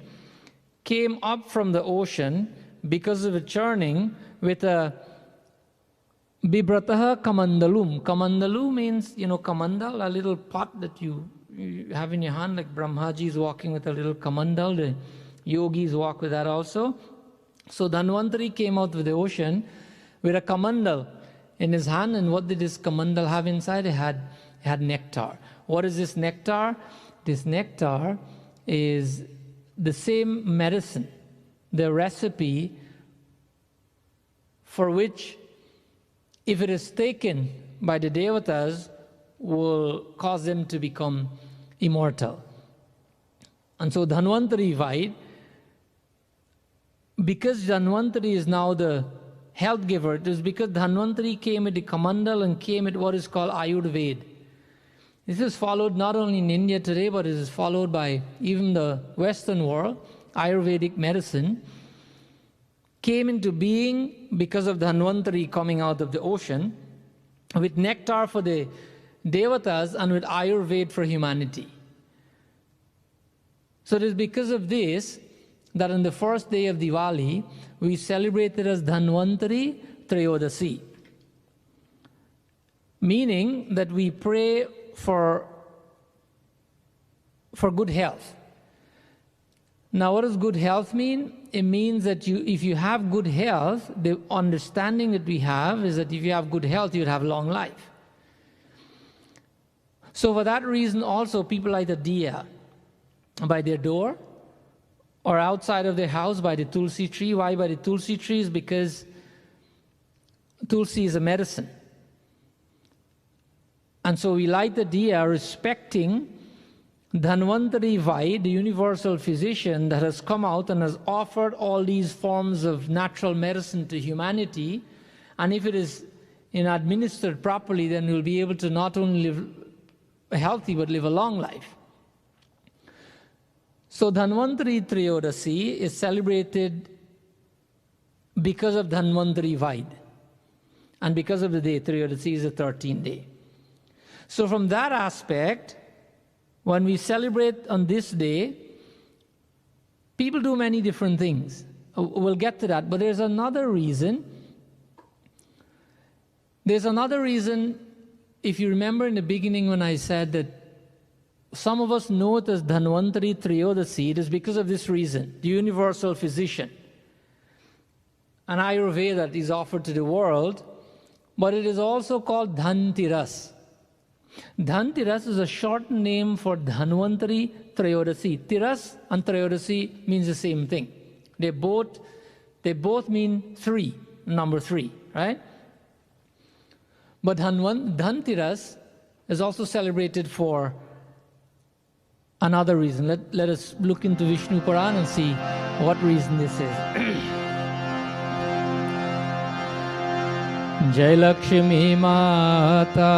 came up from the ocean because of a churning with a Bibrataha Kamandalum. Kamandalu means, kamandal, a little pot that you have in your hand, like Brahmaji is walking with a little kamandal. The yogis walk with that also. So Dhanvantari came out of the ocean with a kamandal in his hand, and what did this kamandal have inside? It had nectar. What is this nectar? This nectar is the same medicine, the recipe for which, if it is taken by the devatas, will cause them to become immortal. And so Dhanvantari Vaid, because Dhanvantari is now the health giver, it is because Dhanvantari came at the Kamandal and came at what is called Ayurveda. This is followed not only in India today, but it is followed by even the Western world. Ayurvedic medicine came into being because of Dhanvantari coming out of the ocean with nectar for the devatas and with Ayurveda for humanity. So it is because of this that on the first day of Diwali, we celebrate it as Dhanvantari Trayodasi, meaning that we pray for good health. Now, what does good health mean? It means that if you have good health, the understanding that we have is that if you have good health, you'd have long life. So for that reason also, people light a diya by their door or outside of their house by the tulsi tree. Why by the tulsi tree? Is because tulsi is a medicine. And so we light the diya respecting Dhanvantari Vaid, the universal physician that has come out and has offered all these forms of natural medicine to humanity. And if it is administered properly, then we'll be able to not only live healthy, but live a long life. So Dhanvantari Trayodasi is celebrated because of Dhanvantari Vaid. And because of the day, Trayodasi is the 13th day. So from that aspect, when we celebrate on this day, people do many different things. We'll get to that, but there's another reason. There's another reason, if you remember in the beginning when I said that some of us know it as Dhanvantari Trayodasi, it is because of this reason, the universal physician. An Ayurveda that is offered to the world, but it is also called Dhantiras. Dhantiras is a short name for Dhanvantari Trayodasi. Tiras and Trayodasi means the same thing. They both mean 3, number 3, right? But Dhantiras is also celebrated for another reason. Let us look into Vishnu Puran and see what reason this is. Jai Lakshmi Mata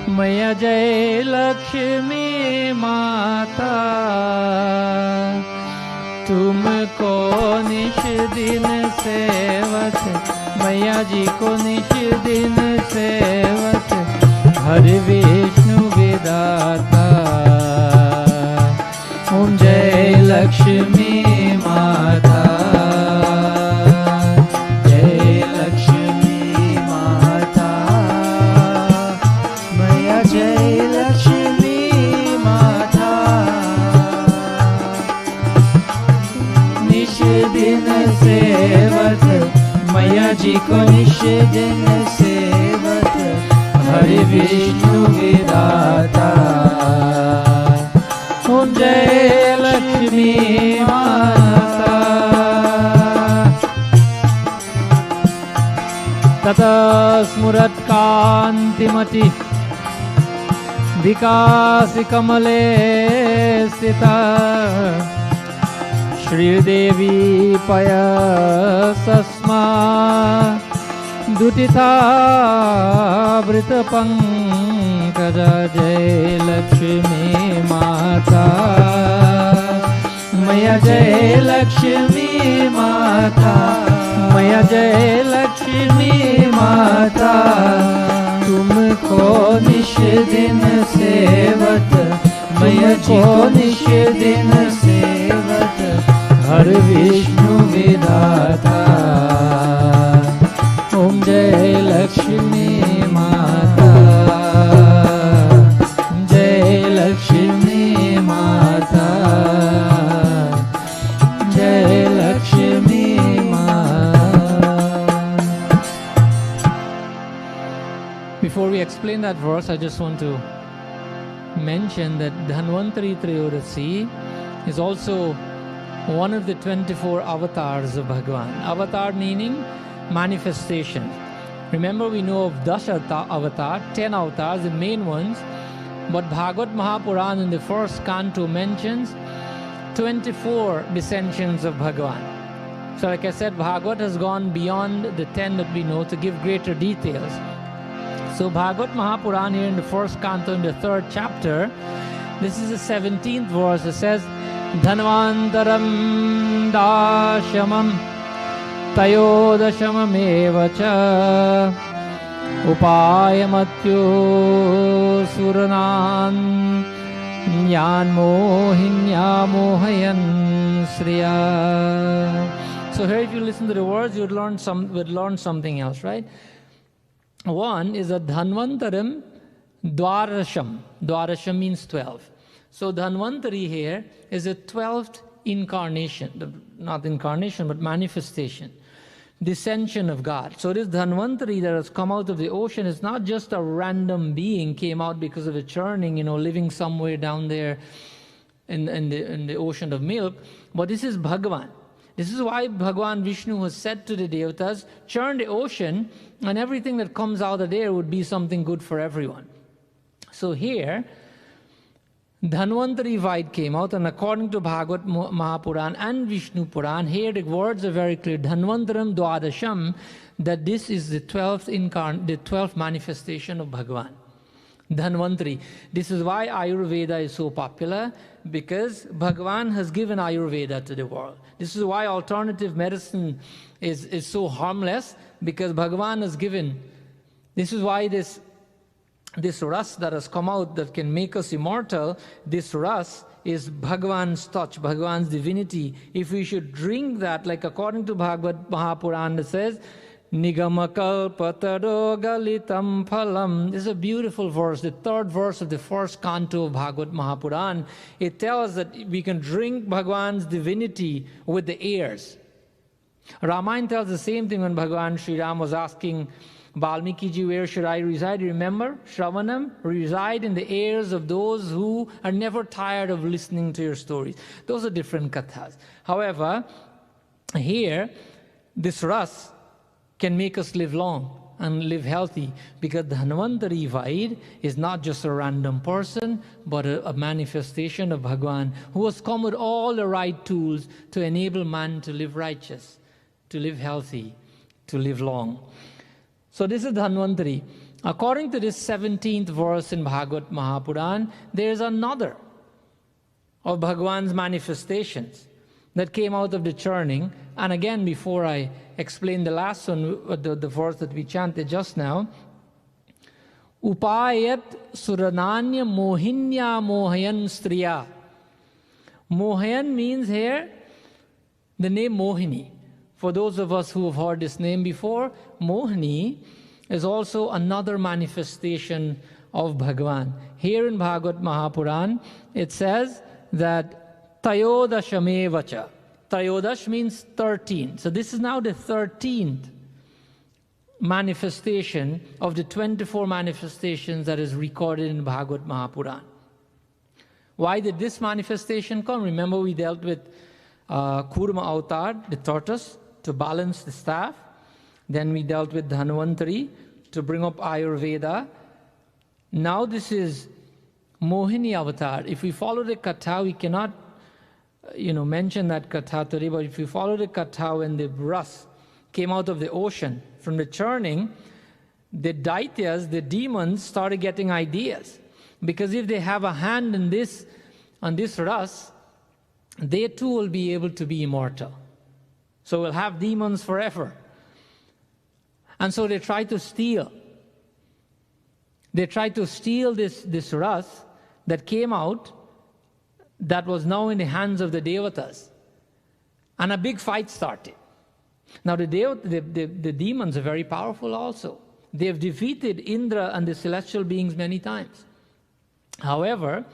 Maya Jai Lakshmi Mata Tumko nish din sevat Maya ji ko nish din sevat Hari Vishnu Vidata Om Jai Lakshmi Mata मैया जी को निश दिन सेवत हरि विष्णु विदाता ओम जय लक्ष्मी माता ततः स्फुरत्कान्तिमति विकासि कमले स्थिता श्रीदेवी पयसस्मा दुतिता वृतपङ्कज जय लक्ष्मी माता मया जय लक्ष्मी माता मया जय लक्ष्मी माता तुमको निश दिन सेवत मया को निश दिन सेवत हर विष्णु विधाता ओम जय लक्ष्मी माता जय लक्ष्मी माता जय लक्ष्मी माता. Before we explain that verse, I just want to mention that Dhanvantari Trayodasi is also one of the 24 avatars of Bhagavan. Avatar meaning manifestation. Remember, we know of Dasha avatar, 10 avatars, the main ones, but Bhagavad Mahapuran in the first canto mentions 24 descensions of Bhagavan. So like I said, Bhagavad has gone beyond the 10 that we know to give greater details. So Bhagavad Mahapuran here in the first canto, in the 3rd chapter, this is the 17th verse. It says, Dhanvantaram dashamam tayodashamameva cha upayamatyo suranan nyan mohinya mohayan sriya. So here if you listen to the words, you'd learn something else, right? One is a Dhanvantaram Dwarasham. Dwarasham means 12. So Dhanvantari here is a 12th incarnation, not incarnation, but manifestation, descension of God. So this Dhanvantari that has come out of the ocean is not just a random being, came out because of a churning, living somewhere down there in the ocean of milk, but this is Bhagavan. This is why Bhagavan Vishnu has said to the Devatas, churn the ocean and everything that comes out of there would be something good for everyone. So here, Dhanvantari Vaid came out, and according to Bhagavad Mahapuran and Vishnu Puran, here the words are very clear, Dhanvantaram Dwadasham, that this is the 12th manifestation of Bhagavan. Dhanvantari. This is why Ayurveda is so popular, because Bhagavan has given Ayurveda to the world. This is why alternative medicine is so harmless, because Bhagavan has given. This is why this ras that has come out that can make us immortal, this ras is Bhagavan's touch, Bhagavan's divinity. If we should drink that, like according to Bhagavad Mahapuran, it says, Nigamakal-pataro-galitam phalam. This is a beautiful verse, the 3rd verse of the 1st canto of Bhagavad Mahapuran. It tells us that we can drink Bhagavan's divinity with the ears. Ramayana tells the same thing when Bhagavan Sri Ram was asking Valmiki ji, where should I reside? Remember, Shravanam, reside in the ears of those who are never tired of listening to your stories. Those are different kathas. However, here, this ras can make us live long and live healthy, because the Dhanvantari Vaid is not just a random person, but a manifestation of Bhagavan, who has come with all the right tools to enable man to live righteous, to live healthy, to live long. So this is Dhanvantari. According to this 17th verse in Bhagavad Mahapuran, there is another of Bhagavan's manifestations that came out of the churning. And again, before I explain the last one, the verse that we chanted just now, Upayat Surananya Mohinya Mohayan Striya. Mohayan means here the name Mohini. For those of us who have heard this name before, Mohini is also another manifestation of Bhagavan. Here in Bhagavad Mahapuran, it says that Tayodashamevacha. Tayodash means 13. So this is now the 13th manifestation of the 24 manifestations that is recorded in Bhagavad Mahapuran. Why did this manifestation come? Remember, we dealt with Kurma Avatar, the tortoise, to balance the staff. Then we dealt with Dhanvantari to bring up Ayurveda. Now this is Mohini avatar. If we follow the Katha, we cannot mention that Katha today, but if we follow the Katha, when the Ras came out of the ocean from the churning, the Daityas, the demons, started getting ideas. Because if they have a hand in this, on this Ras, they too will be able to be immortal. So we'll have demons forever. And so they try to steal. They tried to steal this Ras that came out, that was now in the hands of the Devatas. And a big fight started. Now the demons are very powerful also. They have defeated Indra and the celestial beings many times. However,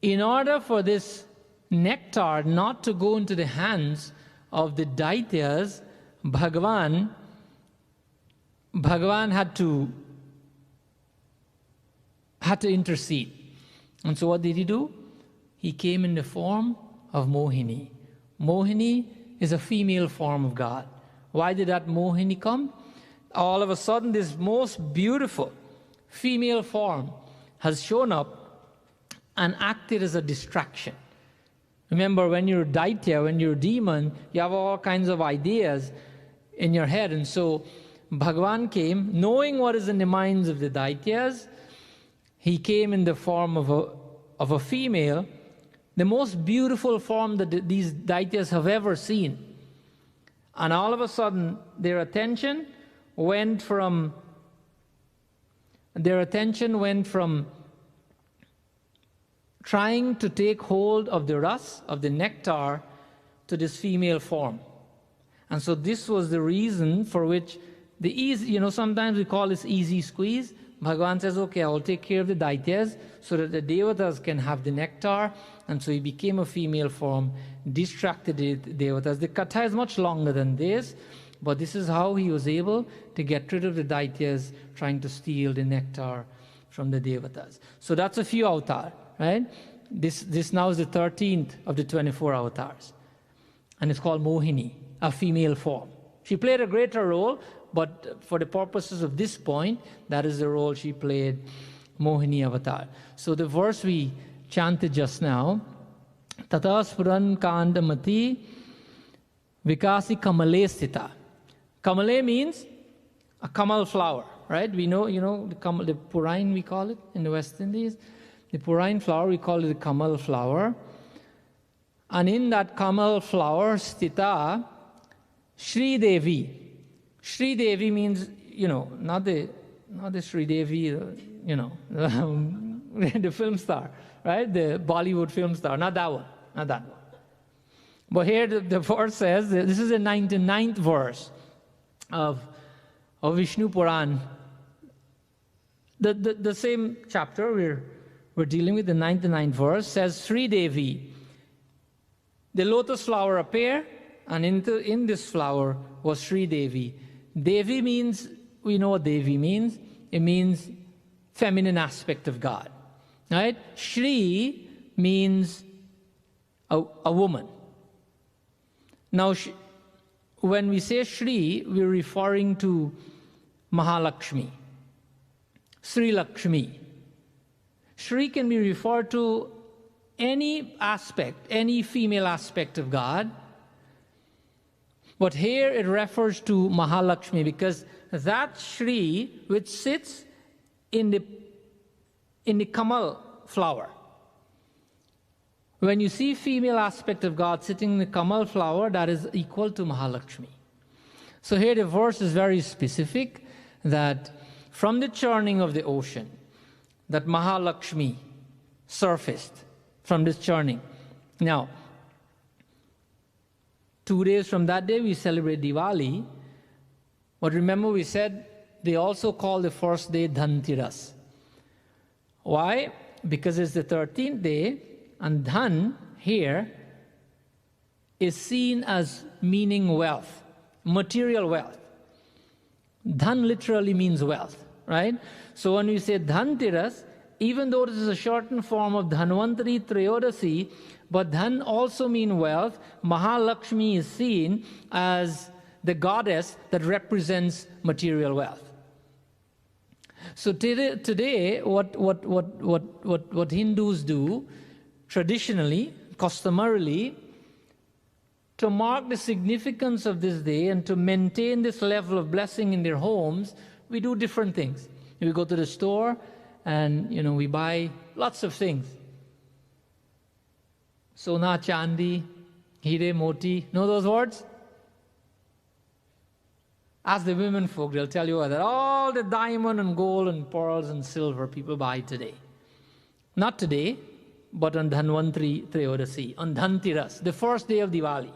in order for this nectar not to go into the hands of the Daityas, Bhagavan had to intercede. And so what did he do? He came in the form of Mohini. Mohini is a female form of God. Why did that Mohini come? All of a sudden, this most beautiful female form has shown up and acted as a distraction. Remember, when you're a Daitya, when you're a demon, you have all kinds of ideas in your head. And so Bhagavan came, knowing what is in the minds of the Daityas. He came in the form of a female, the most beautiful form that these Daityas have ever seen. And all of a sudden, their attention went from trying to take hold of the ras, of the nectar, to this female form. And so this was the reason for which the easy, sometimes we call this easy squeeze. Bhagavan says, okay, I'll take care of the Daityas so that the Devatas can have the nectar. And so he became a female form, distracted the Devatas. The Katha is much longer than this, but this is how he was able to get rid of the Daityas trying to steal the nectar from the Devatas. So that's a few avatars, right? This now is the 13th of the 24 avatars. And it's called Mohini, a female form. She played a greater role, but for the purposes of this point, that is the role she played, Mohini avatar. So the verse we chanted just now, Tata Spuran Kandamati Vikasi Kamale Sthita. Kamale means a kamal flower, right? We know, the purain we call it in the West Indies. The purain flower, we call it the kamal flower. And in that kamal flower, Sthita, Shri Devi. Shri Devi means, not the Shri Devi, the film star, right? The Bollywood film star, not that one. But here the verse says, this is the 99th verse of Vishnu Puran. The same chapter we're dealing with, the 99th verse, says Shri Devi. The lotus flower appeared, and in this flower was Shri Devi. Devi means, we know what Devi means. It means feminine aspect of God, right? Shri means a woman. Now, when we say Shri, we're referring to Mahalakshmi, Sri Lakshmi. Shri can be referred to any aspect, any female aspect of God. But here it refers to Mahalakshmi because that Shri which sits in the Kamal flower. When you see female aspect of God sitting in the Kamal flower, that is equal to Mahalakshmi. So here the verse is very specific that from the churning of the ocean, that Mahalakshmi surfaced from this churning. Now, 2 days from that day, we celebrate Diwali. But remember, we said they also call the first day Dhanteras. Why? Because it's the 13th day, and Dhan here is seen as meaning wealth, material wealth. Dhan literally means wealth, right? So when we say Dhanteras, even though this is a shortened form of Dhanvantari Trayodasi, but Dhan also means wealth. Mahalakshmi is seen as the goddess that represents material wealth. So today what Hindus do traditionally, customarily, to mark the significance of this day and to maintain this level of blessing in their homes, we do different things. We go to the store and we buy lots of things. Sona, chandi, hire, moti. Know those words? Ask the women folk, they'll tell you that all the diamond and gold and pearls and silver people buy today. Not today, but on Dhanvantri Trayodasi, on Dhanteras, the first day of Diwali.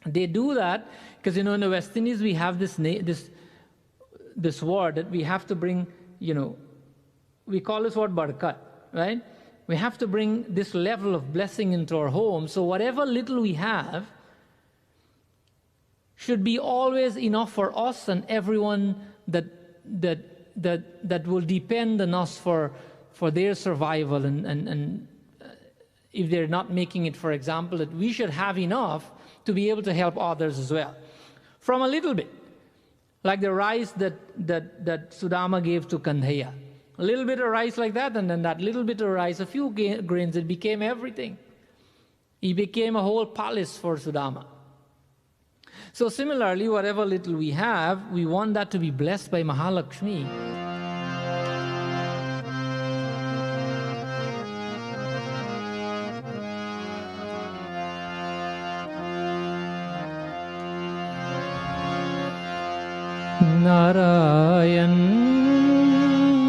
They do that because, in the West Indies, we have this word that we have to bring, we call this word barakat, right? We have to bring this level of blessing into our home. So whatever little we have should be always enough for us and everyone that will depend on us for their survival. And if they're not making it, for example, that we should have enough to be able to help others as well. From a little bit, like the rice that Sudama gave to Kandhaya. A little bit of rice like that, and then that little bit of rice, a few grains, it became everything. He became a whole palace for Sudama. So similarly, whatever little we have, we want that to be blessed by Mahalakshmi. Narayan,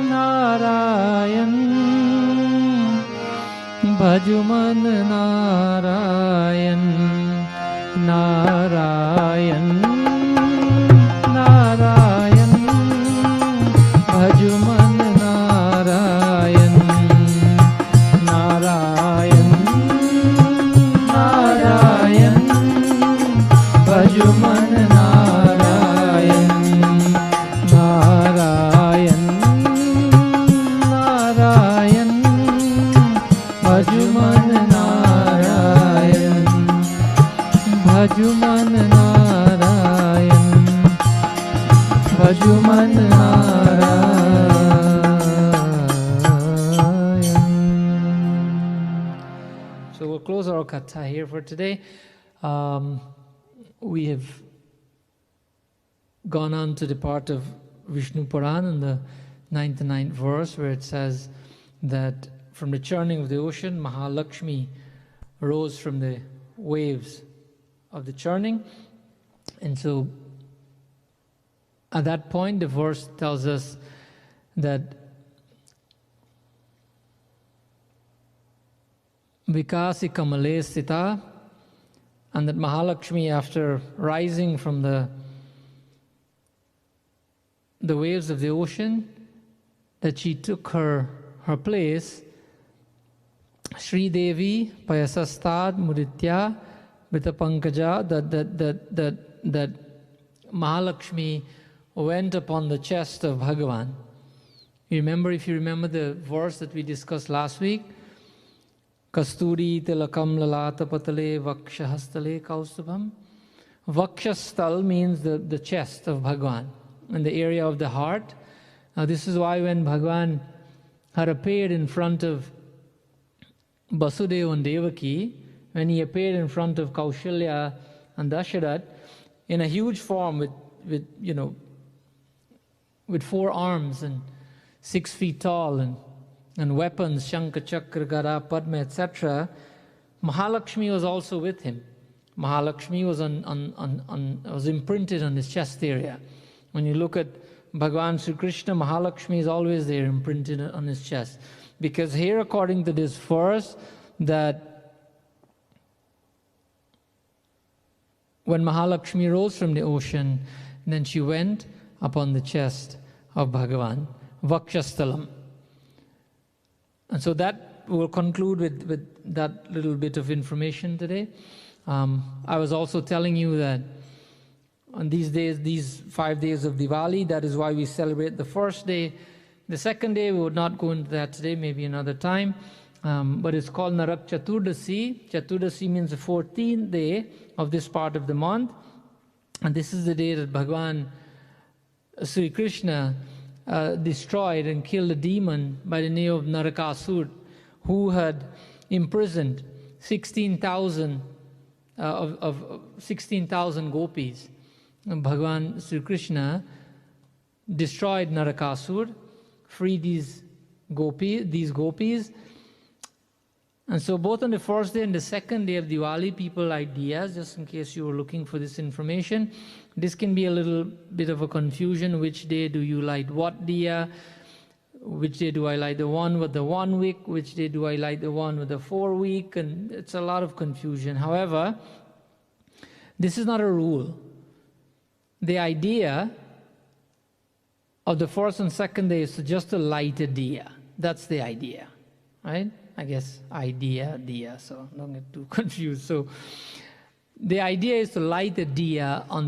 Narayan, Bhajuman Narayan, Narayan, Narayan, Bhajuman Narayan, Narayan, Narayan, Bhajuman Narayan. Narayan, Narayan, Bhajuman Narayan, Bhajuman Narayan, Bhajuman Narayan. So we'll close our katha here for today. We have gone on to the part of Vishnu Puran in the 99th verse where it says that from the churning of the ocean, Mahalakshmi rose from the waves of the churning. And so at that point, the verse tells us that Vikasi Kamale Sita, and that Mahalakshmi, after rising from the waves of the ocean, that she took her place. Sri Devi Payasastad Muditya Vitapankaja, that Mahalakshmi went upon the chest of Bhagavan. If you remember the verse that we discussed last week, Kasturi Tilakam Lalata Patale Vakshahastale Kaustubham. Vakshastal means the chest of Bhagavan, in the area of the heart. Now this is why when Bhagavan had appeared in front of Vasudeva and Devaki, when he appeared in front of Kaushalya and Dasharath in a huge form with 4 arms and 6 feet tall and weapons, Shankha, Chakra, Gada, Padma, etc., Mahalakshmi was also with him. Mahalakshmi was imprinted on his chest area. When you look at Bhagavan Sri Krishna, Mahalakshmi is always there imprinted on his chest. Because here, according to this verse, that when Mahalakshmi rose from the ocean, then she went upon the chest of Bhagavan, Vakshastalam. And so that will conclude with that little bit of information today. I was also telling you that on these days, these 5 days of Diwali, that is why we celebrate the first day. The second day, we would not go into that today, maybe another time. But it's called Narak Chaturdasi. Chaturdasi means the 14th day of this part of the month. And this is the day that Bhagavan Sri Krishna destroyed and killed a demon by the name of Narakasur, who had imprisoned 16,000 of 16,000 gopis. And Bhagavan Sri Krishna destroyed Narakasur, freed these gopis. And so both on the first day and the second day of Diwali, people light diyas, just in case you were looking for this information. This can be a little bit of a confusion. Which day do you light what diya? Which day do I light the one with the 1 week? Which day do I light the one with the 4 week? And it's a lot of confusion. However, this is not a rule. The idea of the first and second day is just to light a diya. That's the idea, right? I guess diya, so don't get too confused. So the idea is to light a diya on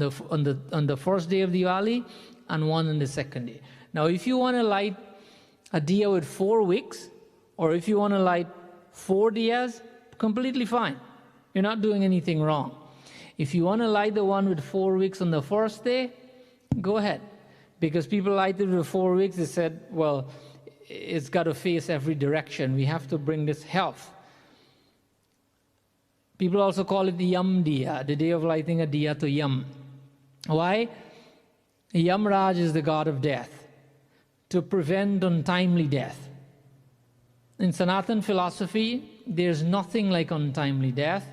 the first day of Diwali and one on the second day. Now, if you want to light a diya with 4 wicks, or if you want to light 4 diyas, completely fine. You're not doing anything wrong. If you want to light the one with 4 wicks on the first day, go ahead. Because people lighted with 4 wicks, they said, well, it's got to face every direction. We have to bring this health. People also call it the Yam Diya, the day of lighting a diya to Yam. Why? Yamraj is the god of death, to prevent untimely death. In Sanatan philosophy, there's nothing like untimely death.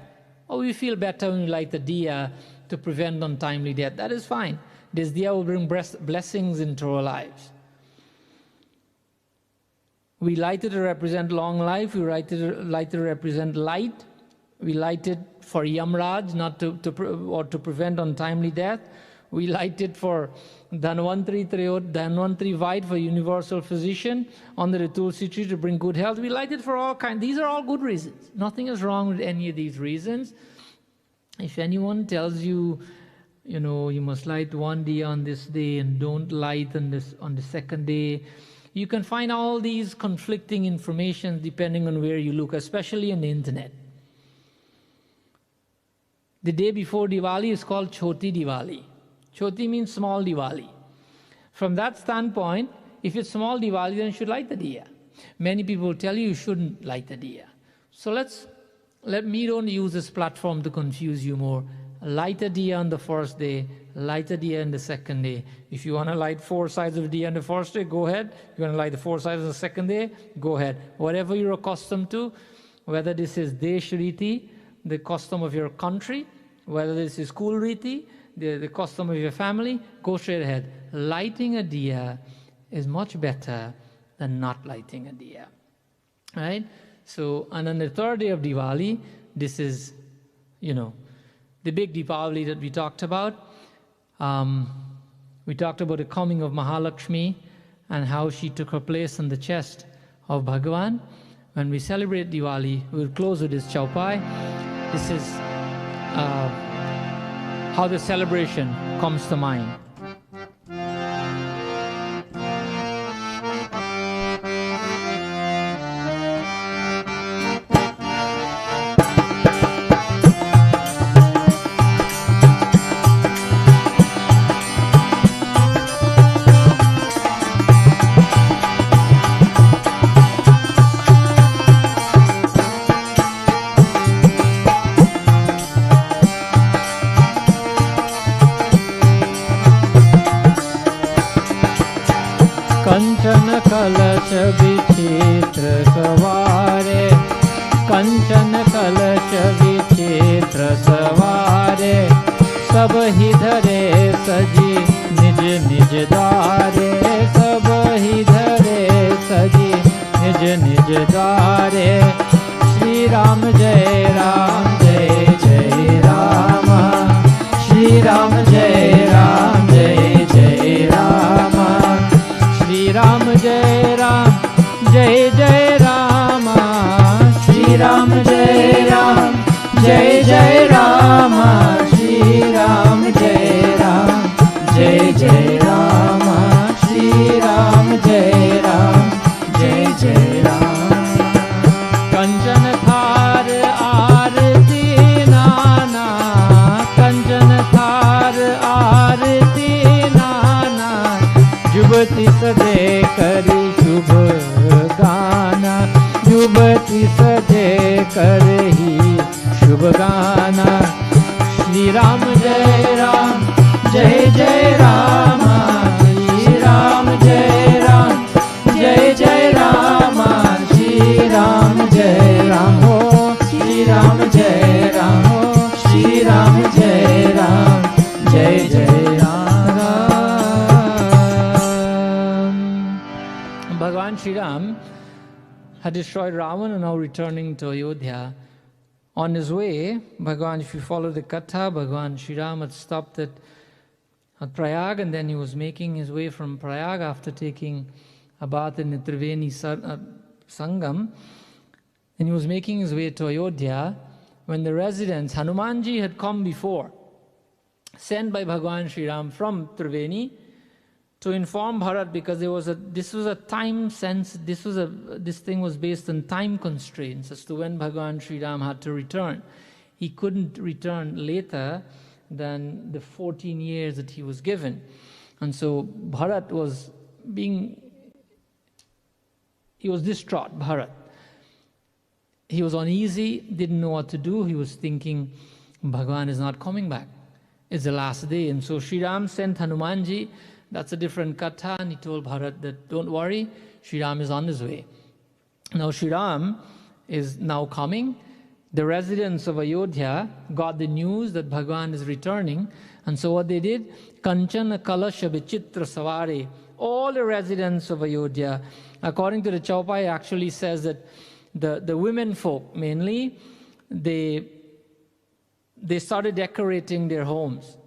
Oh, we feel better when we light the diya to prevent untimely death. That is fine. This diya will bring blessings into our lives. We light it to represent long life. We light it to represent light. We light it for Yamraj, not to prevent untimely death. We light it for Dhanvantri Vaid, for universal physician, under the Tulsi tree to bring good health. We light it for all kinds. These are all good reasons. Nothing is wrong with any of these reasons. If anyone tells you, you must light one diya on this day and don't light on the second day, you can find all these conflicting information depending on where you look, especially on the internet. The day before Diwali is called Choti Diwali. Choti means small Diwali. From that standpoint, if it's small Diwali, then you should light the diya. Many people tell you shouldn't light the diya. So let me don't use this platform to confuse you more. Light a diya on the first day, light a diya on the second day. If you want to light 4 sides of diya on the first day, go ahead. If you want to light the 4 sides on the second day, go ahead. Whatever you're accustomed to, whether this is Desh Riti, the custom of your country, whether this is Kul Riti, the custom of your family, go straight ahead. Lighting a diya is much better than not lighting a diya. Right? So, and on the third day of Diwali, this is, the big Deepavali that we talked about. We talked about the coming of Mahalakshmi and how she took her place on the chest of Bhagavan. When we celebrate Diwali, we'll close with this chaupai. This is how the celebration comes to mind. कंचन कलश विचित्र सवारे, कंचन कलश विचित्र सवारे, सब ही धरे सजी निज निज द्वारे, सब ही धरे सजी निज निज द्वारे। श्री राम जय राम जय जय राम, श्री राम जय राम जय जय राम, श्री राम जय राम जय जय राम, श्री राम जय राम जय जय राम, श्री राम जय राम जय जय राम, श्री राम जय राम जय जय राम। कंचन थार आरती नाना, कंचन थार युवती सजे करी शुभ गाना, युवती सजे करही शुभ गाना। श्री राम जय राम, जय जय राम, श्री राम जय राम, जय जय राम, श्री राम जय राम हो, श्री राम जय राम हो, श्री राम जय राम, जय जय Ram. Bhagavan Sri Ram had destroyed Ravana and now returning to Ayodhya. On his way, Bhagavan, if you follow the Katha, Bhagavan Sri Ram had stopped at Prayag, and then he was making his way from Prayag after taking a bath in the Triveni Sangam, and he was making his way to Ayodhya when the residents, Hanumanji had come before, sent by Bhagavan Sri Ram from Triveni to inform Bharat, because this was a time sense, this thing was based on time constraints as to when Bhagavan Sri Ram had to return. He couldn't return later than the 14 years that he was given. And so Bharat was he was distraught, Bharat. He was uneasy, didn't know what to do. He was thinking, Bhagavan is not coming back. It's the last day. And so Sri Ram sent Hanumanji. That's a different katha, and he told Bharat that don't worry, Sri Ram is on his way. Now Sri Ram is now coming. The residents of Ayodhya got the news that Bhagavan is returning, and so what they did, Kanchana Kalasha Vichitra Savare, all the residents of Ayodhya, according to the Chaupai, actually says that the women folk mainly, they started decorating their homes.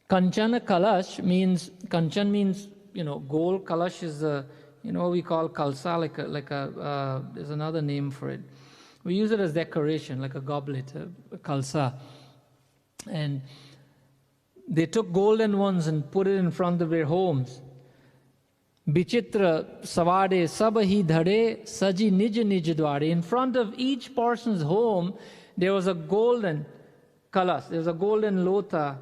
Kanchana Kalash means, Kanchan means, gold. Kalash is what we call kalsa, there's another name for it. We use it as decoration, like a goblet, a kalsa. And they took golden ones and put it in front of their homes. Bichitra savade sabahi dhare saji nij nij dware. In front of each person's home, there was a golden kalas, there was a golden lota.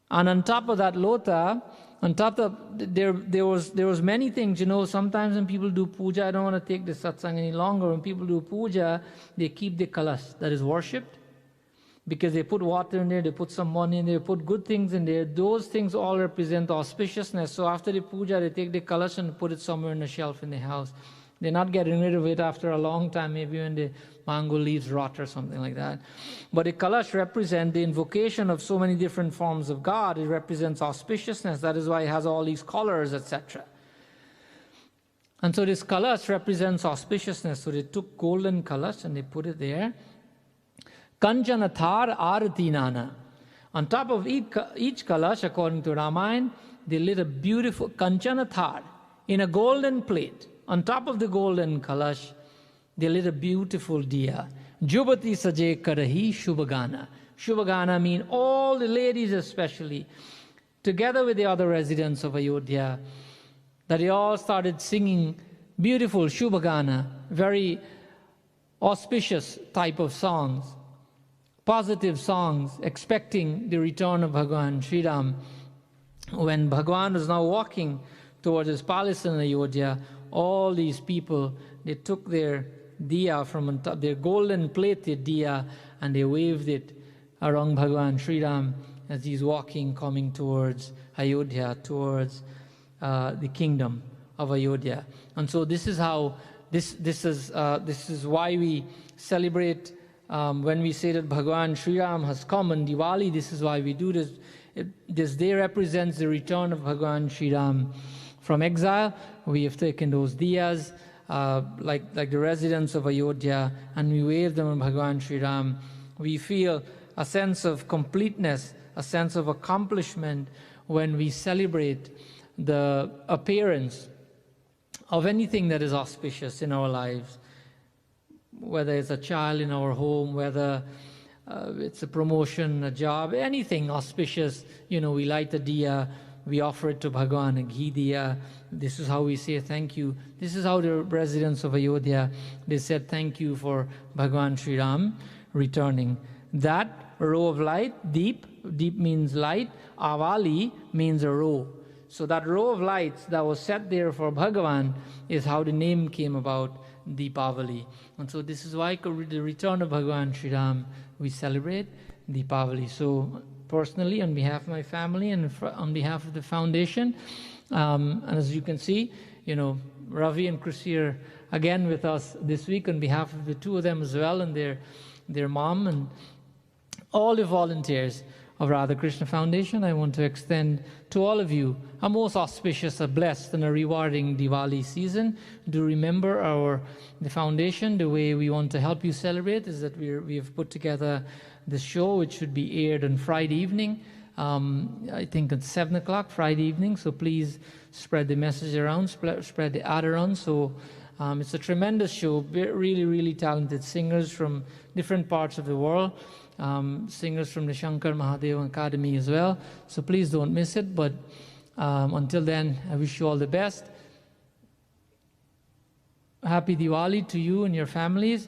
And on top of that lota, there was many things, sometimes when people do puja, I don't want to take this satsang any longer, when people do puja, they keep the kalas that is worshipped, because they put water in there, they put some money in there, they put good things in there. Those things all represent auspiciousness. So after the puja, they take the kalas and put it somewhere in a shelf in the house. They're not getting rid of it after a long time, maybe when the mango leaves rot or something like that. But the kalash represents the invocation of so many different forms of God. It represents auspiciousness. That is why it has all these colors, etc. And so this kalash represents auspiciousness. So they took golden kalash and they put it there. Kanchana thar arati nana. On top of each kalash, according to Ramayana, they lit a beautiful Kanchana thar in a golden plate. On top of the golden kalash, they lit a beautiful diya. Jubati saje karahi shubhagana. Shubhagana mean all the ladies especially, together with the other residents of Ayodhya, that they all started singing beautiful shubhagana, very auspicious type of songs, positive songs, expecting the return of Bhagavan Sri Ram. When Bhagavan was now walking towards his palace in Ayodhya, all these people, they took their diya from on top, their golden plated diya, and they waved it around Bhagavan Sri Ram as he's walking, coming towards Ayodhya, towards the kingdom of Ayodhya. And so this is how, this is why we celebrate when we say that Bhagavan Sri Ram has come on Diwali. This is why we do this. This day represents the return of Bhagavan Sri Ram from exile. We have taken those diyas, like the residents of Ayodhya, and we wave them on Bhagavan Sri Ram. We feel a sense of completeness, a sense of accomplishment when we celebrate the appearance of anything that is auspicious in our lives, whether it's a child in our home, whether it's a promotion, a job, anything auspicious. We light a diya, we offer it to Bhagavan, a ghee diya. This is how we say thank you. This is how the residents of Ayodhya, they said thank you for Bhagavan Sri Ram returning. That row of light, deep means light, avali means a row. So that row of lights that was set there for Bhagavan is how the name came about, Deepavali. And so this is why the return of Bhagavan Sri Ram, we celebrate Deepavali. So personally, on behalf of my family and on behalf of the foundation, and as you can see, Ravi and Chrissy are again with us this week on behalf of the two of them as well, and their mom and all the volunteers of Radha Krishna Foundation. I want to extend to all of you a most auspicious, a blessed, and a rewarding Diwali season. Do remember the foundation. The way we want to help you celebrate is that we have put together this show, which should be aired on Friday evening. I think at 7 o'clock Friday evening. So please spread the message around, spread the ad around. So it's a tremendous show. Really, really talented singers from different parts of the world. Singers from the Shankar Mahadeva Academy as well. So please don't miss it. But until then, I wish you all the best. Happy Diwali to you and your families.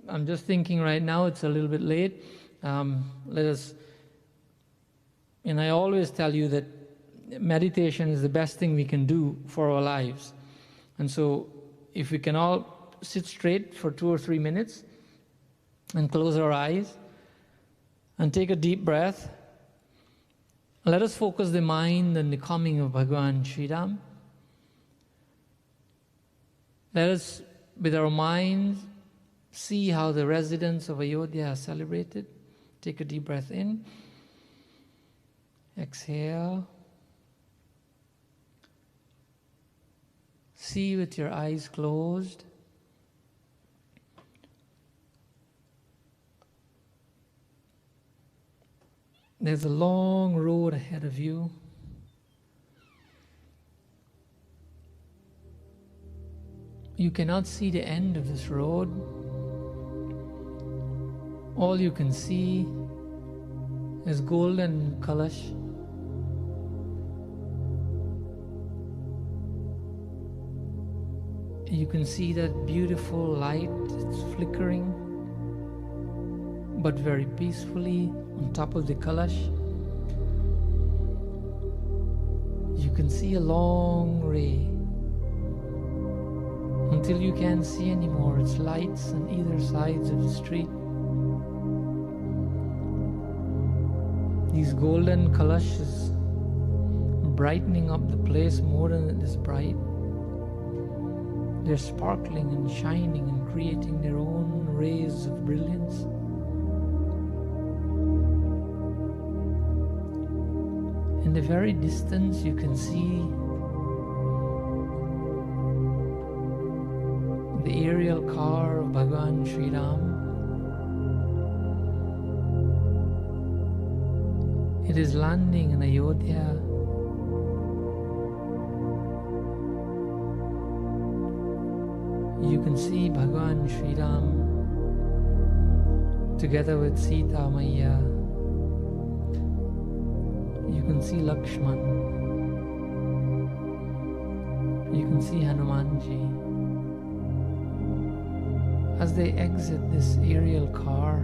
I'm just thinking right now it's a little bit late. Let us, and I always tell you that meditation is the best thing we can do for our lives. And so if we can all sit straight for 2 or 3 minutes and close our eyes and take a deep breath, let us focus the mind on the coming of Bhagavan Sri Ram. Let us, with our minds, see how the residents of Ayodhya are celebrated. Take a deep breath in. Exhale. See with your eyes closed. There's a long road ahead of you. You cannot see the end of this road. All you can see is golden Kalash. You can see that beautiful light, it's flickering, but very peacefully on top of the Kalash. You can see a long ray until you can't see anymore. It's lights on either sides of the street. These golden Kalashes brightening up the place more than it is bright. They're sparkling and shining and creating their own rays of brilliance. In the very distance, you can see the aerial car of Bhagavan Sri Ram. It is landing in Ayodhya. You can see Bhagavan Sri Ram together with Sita Maiya. You can see Lakshman. You can see Hanumanji. As they exit this aerial car,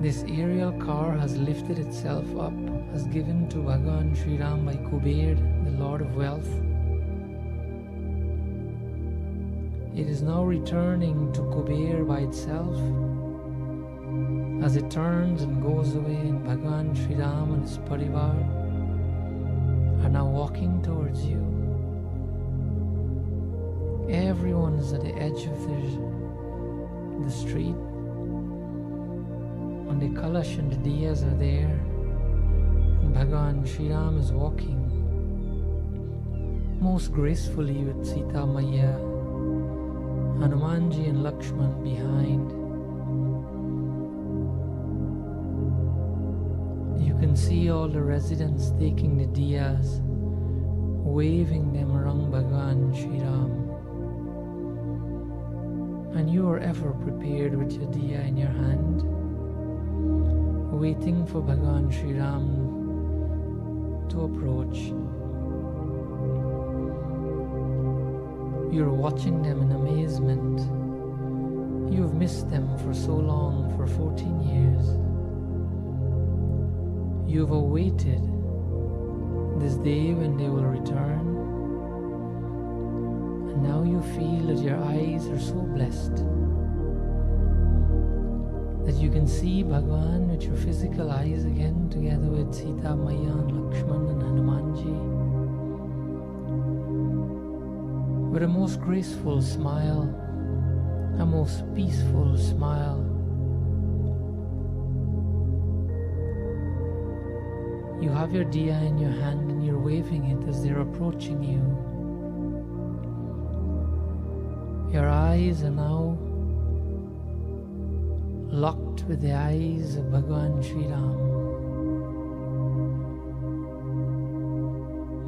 this aerial car has lifted itself up, as given to Bhagavan Sri Ram by Kuber, the Lord of Wealth. It is now returning to Kuber by itself. As it turns and goes away, and Bhagavan Sri Ram and his Parivar are now walking towards you. Everyone is at the edge of the street. And the Kalash and the Diyas are there. And Bhagavan Sri Ram is walking most gracefully with Sita Maiya, Hanumanji and Lakshman behind. You can see all the residents taking the Diyas, waving them around Bhagavan Sri Ram. And you are ever prepared with your Diya in your hand, waiting for Bhagavan Sri Ram to approach. You're watching them in amazement. You have missed them for so long, for 14 years. You've awaited this day when they will return, and now you feel that your eyes are so blessed that you can see Bhagwan with your physical eyes again, together with Sita Maya and Lakshman and Hanumanji, with a most graceful smile, a most peaceful smile. You have your diya in your hand and you're waving it as they're approaching you. Your eyes are now locked with the eyes of Bhagwan Sri Ram.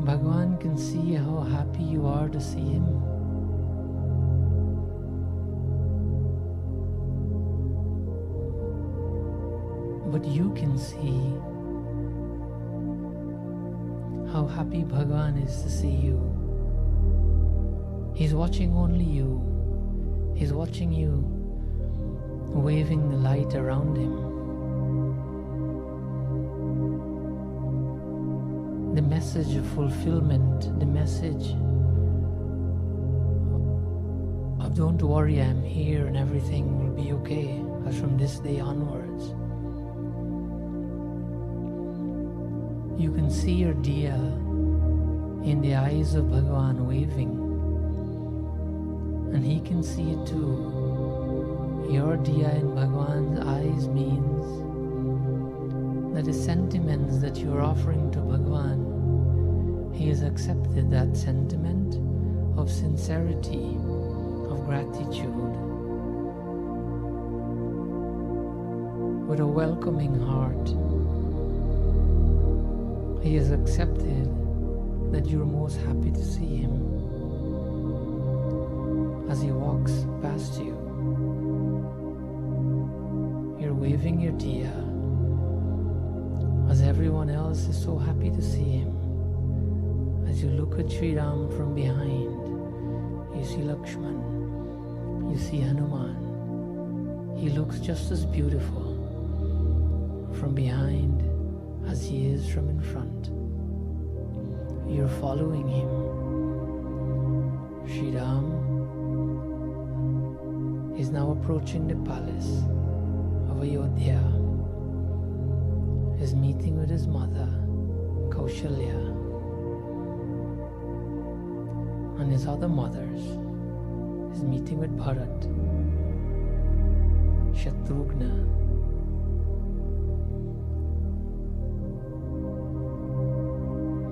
Bhagwan can see how happy you are to see him. But you can see how happy Bhagwan is to see you. He's watching only you. He's watching you, waving the light around him. The message of fulfillment, the message of don't worry, I'm here and everything will be okay, as from this day onwards. You can see your diya in the eyes of Bhagwan waving, and he can see it too. Your diya in Bhagwan's eyes means that the sentiments that you are offering to Bhagwan, he has accepted that sentiment of sincerity, of gratitude, with a welcoming heart. He has accepted that you're most happy to see him as he walks past you. You're waving your diya as everyone else is so happy to see him. As you look at Sri Ram from behind, you see Lakshman, you see Hanuman. He looks just as beautiful from behind as he is from in front. You're following him. Sri Ram is now approaching the palace of Ayodhya, is meeting with his mother, Kaushalya, and his other mothers, is meeting with Bharat, Shatrughna.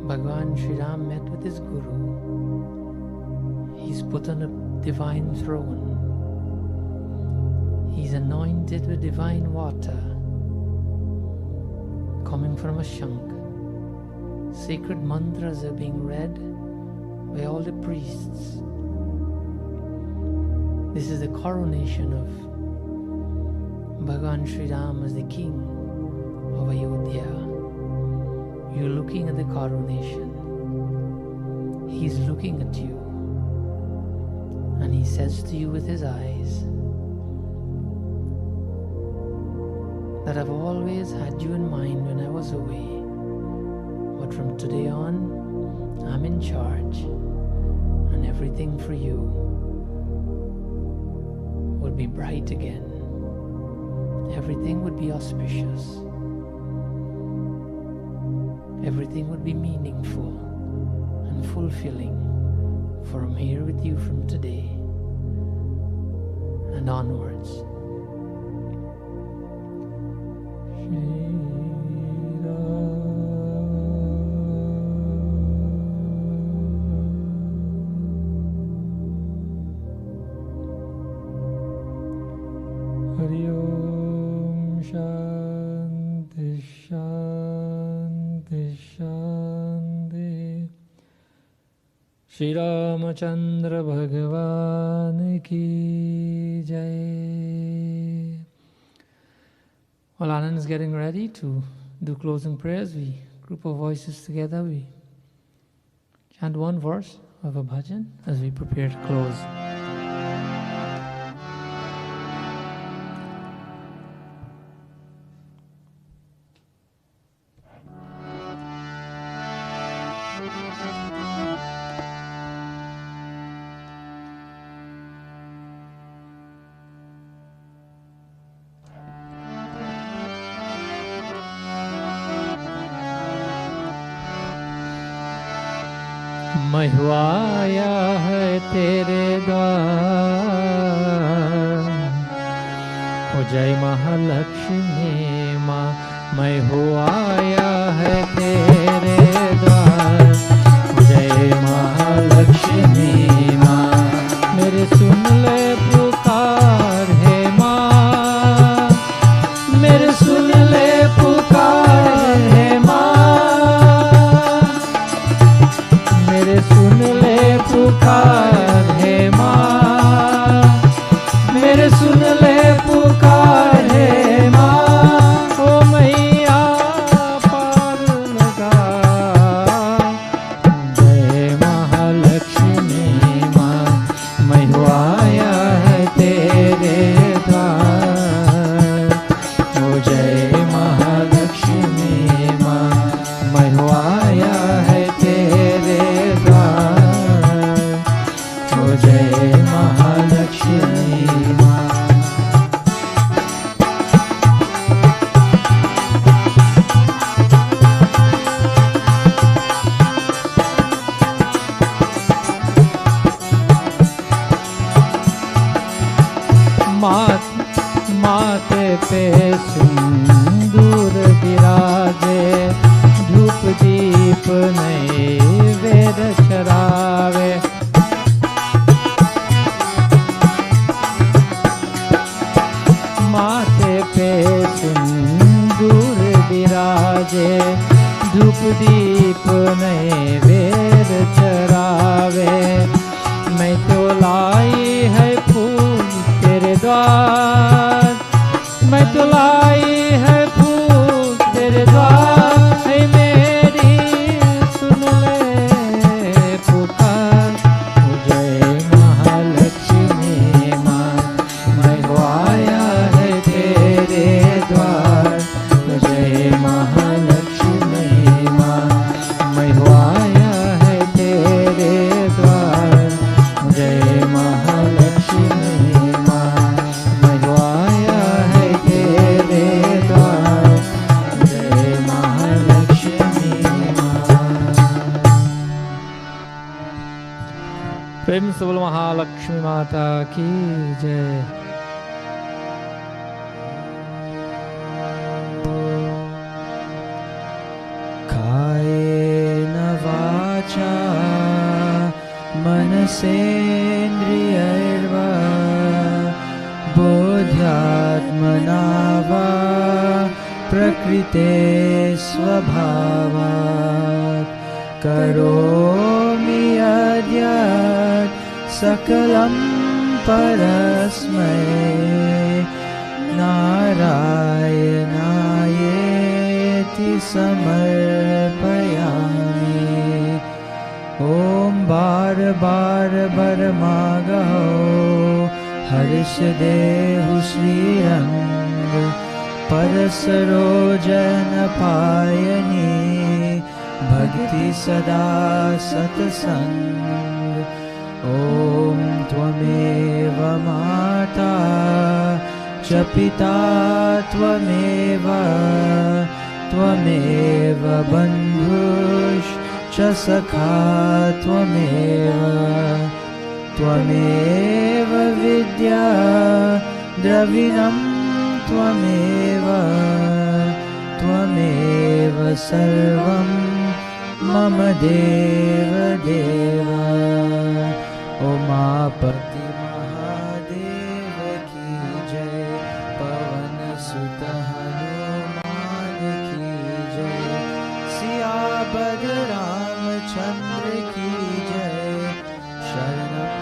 Bhagwan Sri Ram met with his Guru. He's put on a divine throne. He's anointed with divine water coming from a shank. Sacred mantras are being read by all the priests. This is the coronation of Bhagwan Sri Ram as the king of Ayodhya. You're looking at the coronation. He's looking at you. And he says to you with his eyes that I've always had you in mind when I was away. But from today on, I'm in charge. And everything for you will be bright again. Everything would be auspicious. Everything would be meaningful and fulfilling, for I'm here with you from today and onwards. Hari Om Shanti Shanti Shanti. Shri Ramachandra Bhagavan ki jai. While Anand is getting ready to do closing prayers, we group of voices together, we chant one verse of a bhajan as we prepare to close. मैं हुआ आया है तेरे द्वार। हो जय महालक्ष्मी माँ, मैं हुआ आया है तेरे द्वार। जय महालक्ष्मी माँ, मेरे सुन ले पुकार है माँ, मेरे सुन ले पुकार है माँ, मेरे सुन ले पुकार है माँ, मेरे सुन ले पुकार है माँ। ओ मैया पार लगा, जय महालक्ष्मी माँ, मैं हुआ आया है तेरे द्वार। ओ जय महालक्ष्मी माँ, मैं हुआ आया है तेरे द्वार। ओ जय महालक्ष्मी माँ। माथे पे सिंदूर विराजे, धूप दीप नैवेद्य चढ़ावे। माथे पे सिंदूर विराजे, धूप दीप नैवेद्य चढ़ावे। मैं तो लाई है फूल तेरे द्वार, मैं तो लाई है फूल तेरे द्वार। है मेरी सुन ले पुकार। ओ जय महालक्ष्मी माँ, मैं हुआ आया है तेरे द्वार। ओ जय महालक्ष्मी माँ, मैं हुआ आया है तेरे द्वार। जय महालक्ष्मी माँ, मैं हुआ आया है तेरे द्वार। जय महालक्ष्मी माँ। प्रेम से बोलो महालक्ष्मी माता की जय। कायेन वाचा मनसेन्द्रियैर्वा बोध्यात्मना वा प्रकृते स्वभावात् करोमि यद्यत् सकलं परस्मै नारायणायेति समर्पयामि। ॐ बार बार बरमागहो हर्ष देहु श्रीरंग परसरोजन पायनी भक्ति सदा सत्संग। ॐ त्वमेव माता च पिता त्वमेव त्वमेव बन्धुश्च सखा त्वमेव त्वमेव विद्या द्रविणं त्वमेव त्वमेव सर्वं मम देव देव। उमापति महादेव की जय, पवन सुत हनुमान की जय, सियापद रामचंद्र की जय। शरणं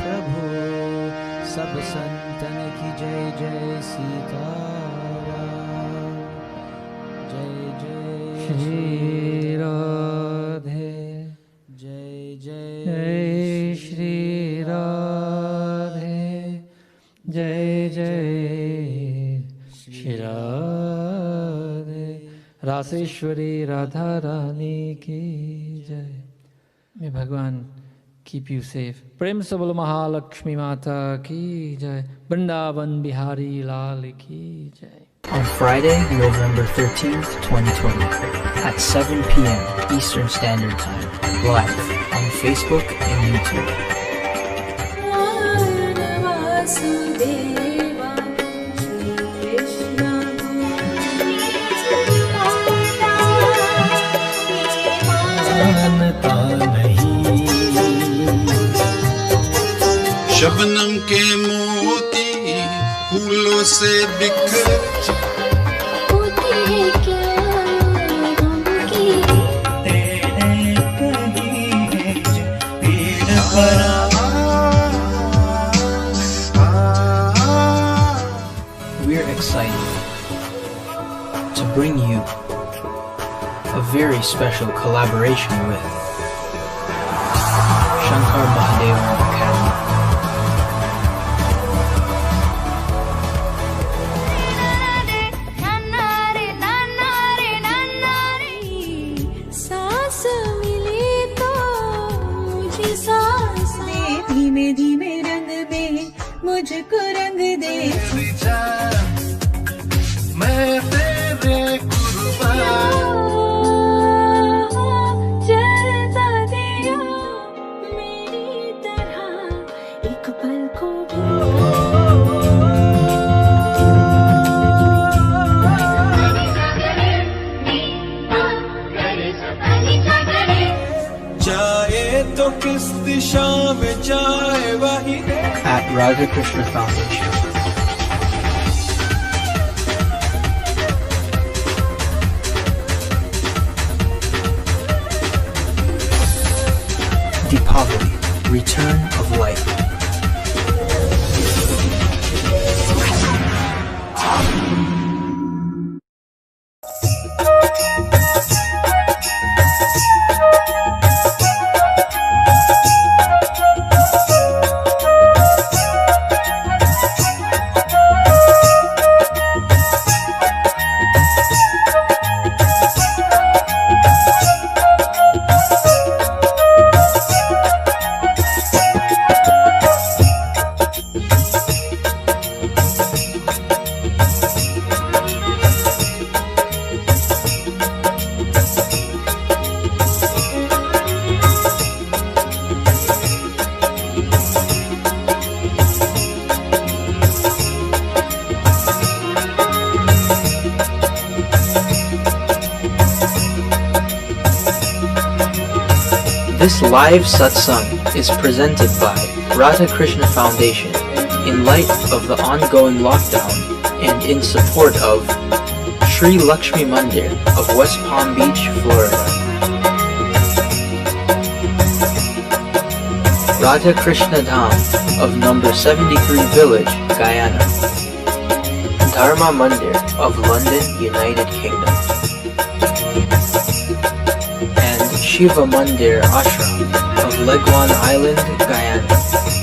प्रभु सब संतन की जय। जय सीताराम जय जय श्री राधे जय जय जय श्री राधे जय जय श्री राधे। रासेश्वरी राधा रानी की जय। मैं भगवान keep you safe. Prem se bolo Mahalakshmi Mata ki jai. Vrindavan Bihari Lal ki jai. On Friday, November 13th, 2020, at 7 p.m. Eastern Standard Time, live on Facebook and YouTube. Vasudeva Shri Krishna जानता नहीं शबनम के मोती फूलों से बिखर होती है क्या गम की We're excited to bring you a very special collaboration with Shankar Mahadevan Academy. सांस मिले तो मुझे सांस धीमे धीमे रंग में मुझको रंग दे मैं तेरे जलता दिया मेरी तरह एक पल को जाए तो किस दिशा में जाए वही At Radha Krishna Foundation. Deepavali, Return of Light. This live satsang is presented by Radha Krishna Foundation in light of the ongoing lockdown and in support of Sri Lakshmi Mandir of West Palm Beach, Florida. Radha Krishna Dham of number 73 Village, Guyana. Dharma Mandir of London, United Kingdom. And Shiva Mandir Ashram of Leguan Island, Guyana.